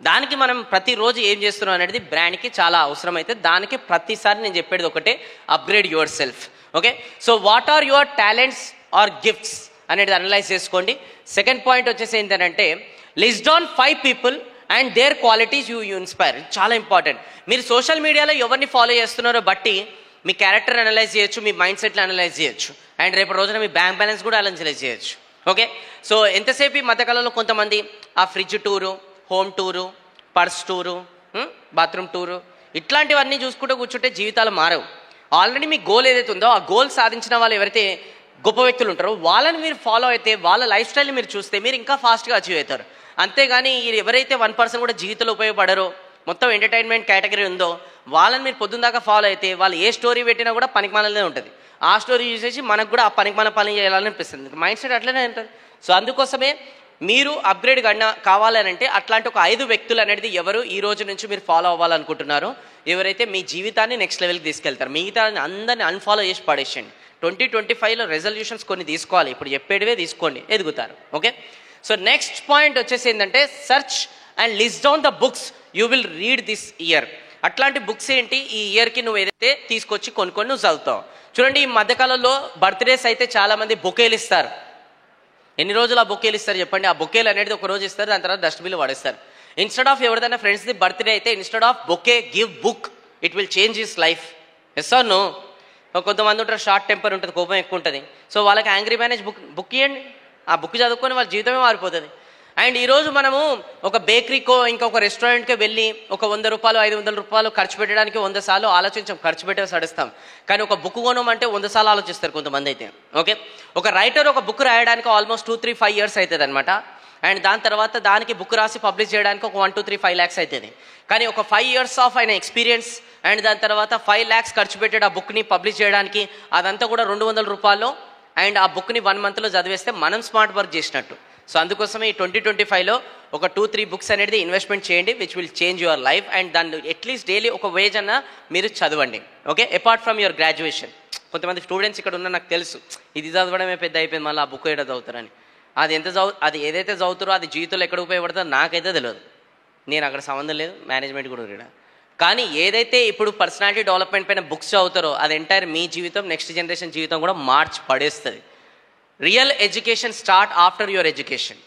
దానికి మనం ప్రతిరోజు ఏం చేస్తున్నాం అనేది బ్రాండ్కి చాలా అవసరం అయితే, దానికి ప్రతిసారి నేను చెప్పేది ఒకటే, upgrade your self. Okay, so what are your talents or gifts అనేది అనలైజ్ చేసుకోండి. సెకండ్ పాయింట్ వచ్చేసి ఏంటంటే, list down 5 people and their qualities you inspire. చాలా ఇంపార్టెంట్. మీరు సోషల్ మీడియాలో ఎవరిని ఫాలో చేస్తున్నారో బట్టి మీ క్యారెక్టర్ అనలైజ్ చేయొచ్చు, మీ మైండ్ సెట్లు అనలైజ్ చేయొచ్చు, అండ్ రేపు రోజున మీ బ్యాంక్ బ్యాలెన్స్ కూడా అనలైజ్ చేయొచ్చు. ఓకే, సో ఎంతసేపు ఈ మధ్యకాలంలో కొంతమంది ఆ fridge tour, home tour, purse tour, bathroom tour, ఇట్లాంటివన్నీ చూసుకుంటూ కూర్చుంటే జీవితాలు మారవు. ఆల్రెడీ మీ గోల్ ఏదైతే ఉందో ఆ గోల్ సాధించిన వాళ్ళు ఎవరైతే గొప్ప వ్యక్తులు ఉంటారో వాళ్ళని మీరు ఫాలో అయితే, వాళ్ళ లైఫ్ స్టైల్ని మీరు చూస్తే మీరు ఇంకా ఫాస్ట్గా అచీవ్ అవుతారు. అంతేగాని ఎవరైతే 1% కూడా జీవితంలో ఉపయోగపడరో, మొత్తం ఎంటర్టైన్మెంట్ కేటగిరీ ఉందో వాళ్ళని మీరు పొద్దున్న దాకా ఫాలో అయితే వాళ్ళు ఏ స్టోరీ పెట్టినా కూడా పనికిమాలనే ఉంటుంది. ఆ స్టోరీ చూసేసి మనకు కూడా ఆ పనికిమాల పని చేయాలనిపిస్తుంది. మైండ్ సెట్ అట్లనే ఉంటుంది. సో అందుకోసమే మీరు అప్గ్రేడ్ కావాలనంటే అట్లాంటి ఒక 5 వ్యక్తులు అనేది ఎవరు ఈ రోజు నుంచి మీరు ఫాలో అవ్వాలనుకుంటున్నారో, ఎవరైతే మీ జీవితాన్ని నెక్స్ట్ లెవెల్కి తీసుకెళ్తారు. మిగతా అందరిని అన్ఫాలో చేసి పడేసేయండి. 2025లో రెజల్యూషన్స్ కొన్ని తీసుకోవాలి. ఇప్పుడు చెప్పేటివే తీసుకోండి, ఎదుగుతారు. ఓకే, సో నెక్స్ట్ పాయింట్ వచ్చేసి ఏంటంటే, search and list down the books you will read this year. అట్లాంటి బుక్స్ ఏంటి ఈ ఇయర్కి నువ్వు ఏదైతే తీసుకొచ్చి కొన్ని నువ్వు చదువుతావు. చూడండి, ఈ మధ్యకాలంలో బర్త్డేస్ అయితే చాలామంది బొకేలు ఇస్తారు. ఎన్ని రోజులు ఆ బొకేలు ఇస్తారు చెప్పండి? ఆ బొకేలు అనేది ఒక రోజు ఇస్తారు, దాని తర్వాత డస్ట్బిన్లో పడేస్తారు. ఇన్స్టెడ్ ఆఫ్ ఎవరిదైనా ఫ్రెండ్స్ది బర్త్డే అయితే, instead of bouquet give book, it will change his life. Yes or no? కొంతమంది ఉంటారు షార్ట్ టెంపర్ ఉంటుంది, కోపం ఎక్కువ ఉంటుంది. సో వాళ్ళకి యాంగ్రీ మేనేజ్ బుక్ ఇవ్వండి, ఆ బుక్ చదువుకొని వాళ్ళ జీవితమే మారిపోతుంది. అండ్ ఈరోజు మనము ఒక బేకరీకో ఇంకొక రెస్టారెంట్కి వెళ్ళి ఒక 100 రూపాయలు 500 రూపాయలు ఖర్చు పెట్టడానికి 100 సార్లు ఆలోచించాం, ఖర్చు పెట్టేసి అడుస్తాం. కానీ ఒక బుక్ కొనమంటే 100 సార్లు ఆలోచిస్తారు కొంతమంది అయితే. ఓకే, ఒక రైటర్ ఒక బుక్ రాయడానికి ఆల్మోస్ట్ 2-3-5 ఇయర్స్ అవుతుంది అనమాట. అండ్ దాని తర్వాత దానికి బుక్ రాసి పబ్లిష్ చేయడానికి ఒక 1-2-3-5 lakhs అవుతుంది. కానీ ఒక 5 years ఆఫ్ ఆయన ఎక్స్పీరియన్స్ అండ్ దాని తర్వాత 5 lakhs ఖర్చు పెట్టాడు ఆ బుక్ని పబ్లిష్ చేయడానికి. అదంతా కూడా 200 రూపాయలు. అండ్ ఆ బుక్ని 1 monthలో చదివేస్తే మనం స్మార్ట్ వర్క్ చేసినట్టు. సో అందుకోసమే ఈ 2025లో ఒక 2-3 బుక్స్ అనేది ఇన్వెస్ట్మెంట్ చేయండి, which will change your life. And దాన్ని అట్లీస్ట్ డైలీ ఒక వేజ్ అన్న మీరు చదవండి. Okay, apart from your graduation. కొంతమంది స్టూడెంట్స్ ఇక్కడ ఉన్న నాకు తెలుసు, ఇది చదవడమే పెద్ద అయిపోయింది, మళ్ళీ ఆ బుక్ ఏడ చదువుతారని. అది ఏదైతే చదువుతారో అది జీవితంలో ఎక్కడ ఉపయోగపడుతుందో నాకైతే తెలియదు. నేను అక్కడ సంబంధం లేదు, మేనేజ్మెంట్ కూడా ఇక్కడ. కానీ ఏదైతే ఇప్పుడు పర్సనాలిటీ డెవలప్మెంట్ పైన బుక్స్ చదువుతారో అది ఎంటైర్ మీ జీవితం, నెక్స్ట్ జనరేషన్ జీవితం కూడా మార్చి పడేస్తుంది. Real education start after your education.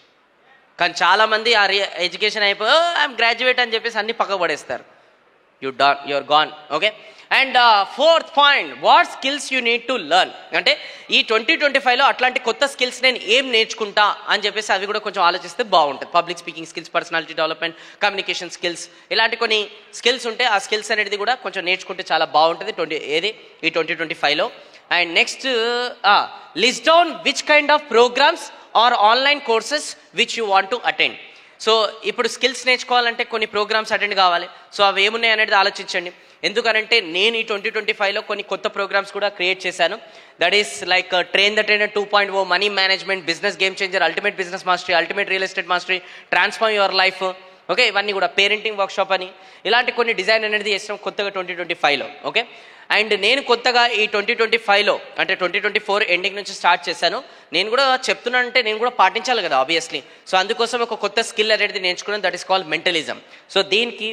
కానీ చాలామంది ఆ ఎడ్యుకేషన్ అయిపోయి ఐఎమ్ గ్రాడ్యుయేట్ అని చెప్పేసి అన్ని పక్క పడేస్తారు. Your gone. Okay. And fourth point, what skills you need to learn. అంటే ఈ 2025లో అట్లాంటి కొత్త స్కిల్స్ నేను ఏం నేర్చుకుంటా అని చెప్పేసి అవి కూడా కొంచెం ఆలోచిస్తే బాగుంటుంది. Public speaking skills, personality development, communication skills, ఇలాంటి కొన్ని స్కిల్స్ ఉంటే ఆ స్కిల్స్ అనేది కూడా కొంచెం నేర్చుకుంటే చాలా బాగుంటుంది ఈ 2025లో. And next, list down which kind of programs or online courses which you want to attend. So ఇప్పుడు స్కిల్స్ నేర్చుకోవాలంటే కొన్ని ప్రోగ్రామ్స్ అటెండ్ కావాలి. సో అవి ఏమున్నాయి అనేది ఆలోచించండి. ఎందుకనంటే నేను ఈ 2025లో కొన్ని కొత్త ప్రోగ్రామ్స్ కూడా క్రియేట్ చేశాను. That is like train the trainer 2.0, money management, business game changer, ultimate business mastery, ultimate real estate mastery, transform your life. Okay, ఇవన్నీ కూడా పేరెంటింగ్ వర్క్షాప్ అని ఇలాంటి కొన్ని డిజైన్ అనేది చేస్తాం కొత్తగా 2025లో. ఓకే. అండ్ నేను కొత్తగా ఈ 2025లో అంటే 2024 ఎండింగ్ నుంచి స్టార్ట్ చేశాను. నేను కూడా చెప్తున్నానంటే నేను కూడా పాటించాలి కదా ఆబ్వియస్లీ. సో అందుకోసం ఒక కొత్త స్కిల్ అనేది నేర్చుకున్నాను, that is called mentalism. So దీనికి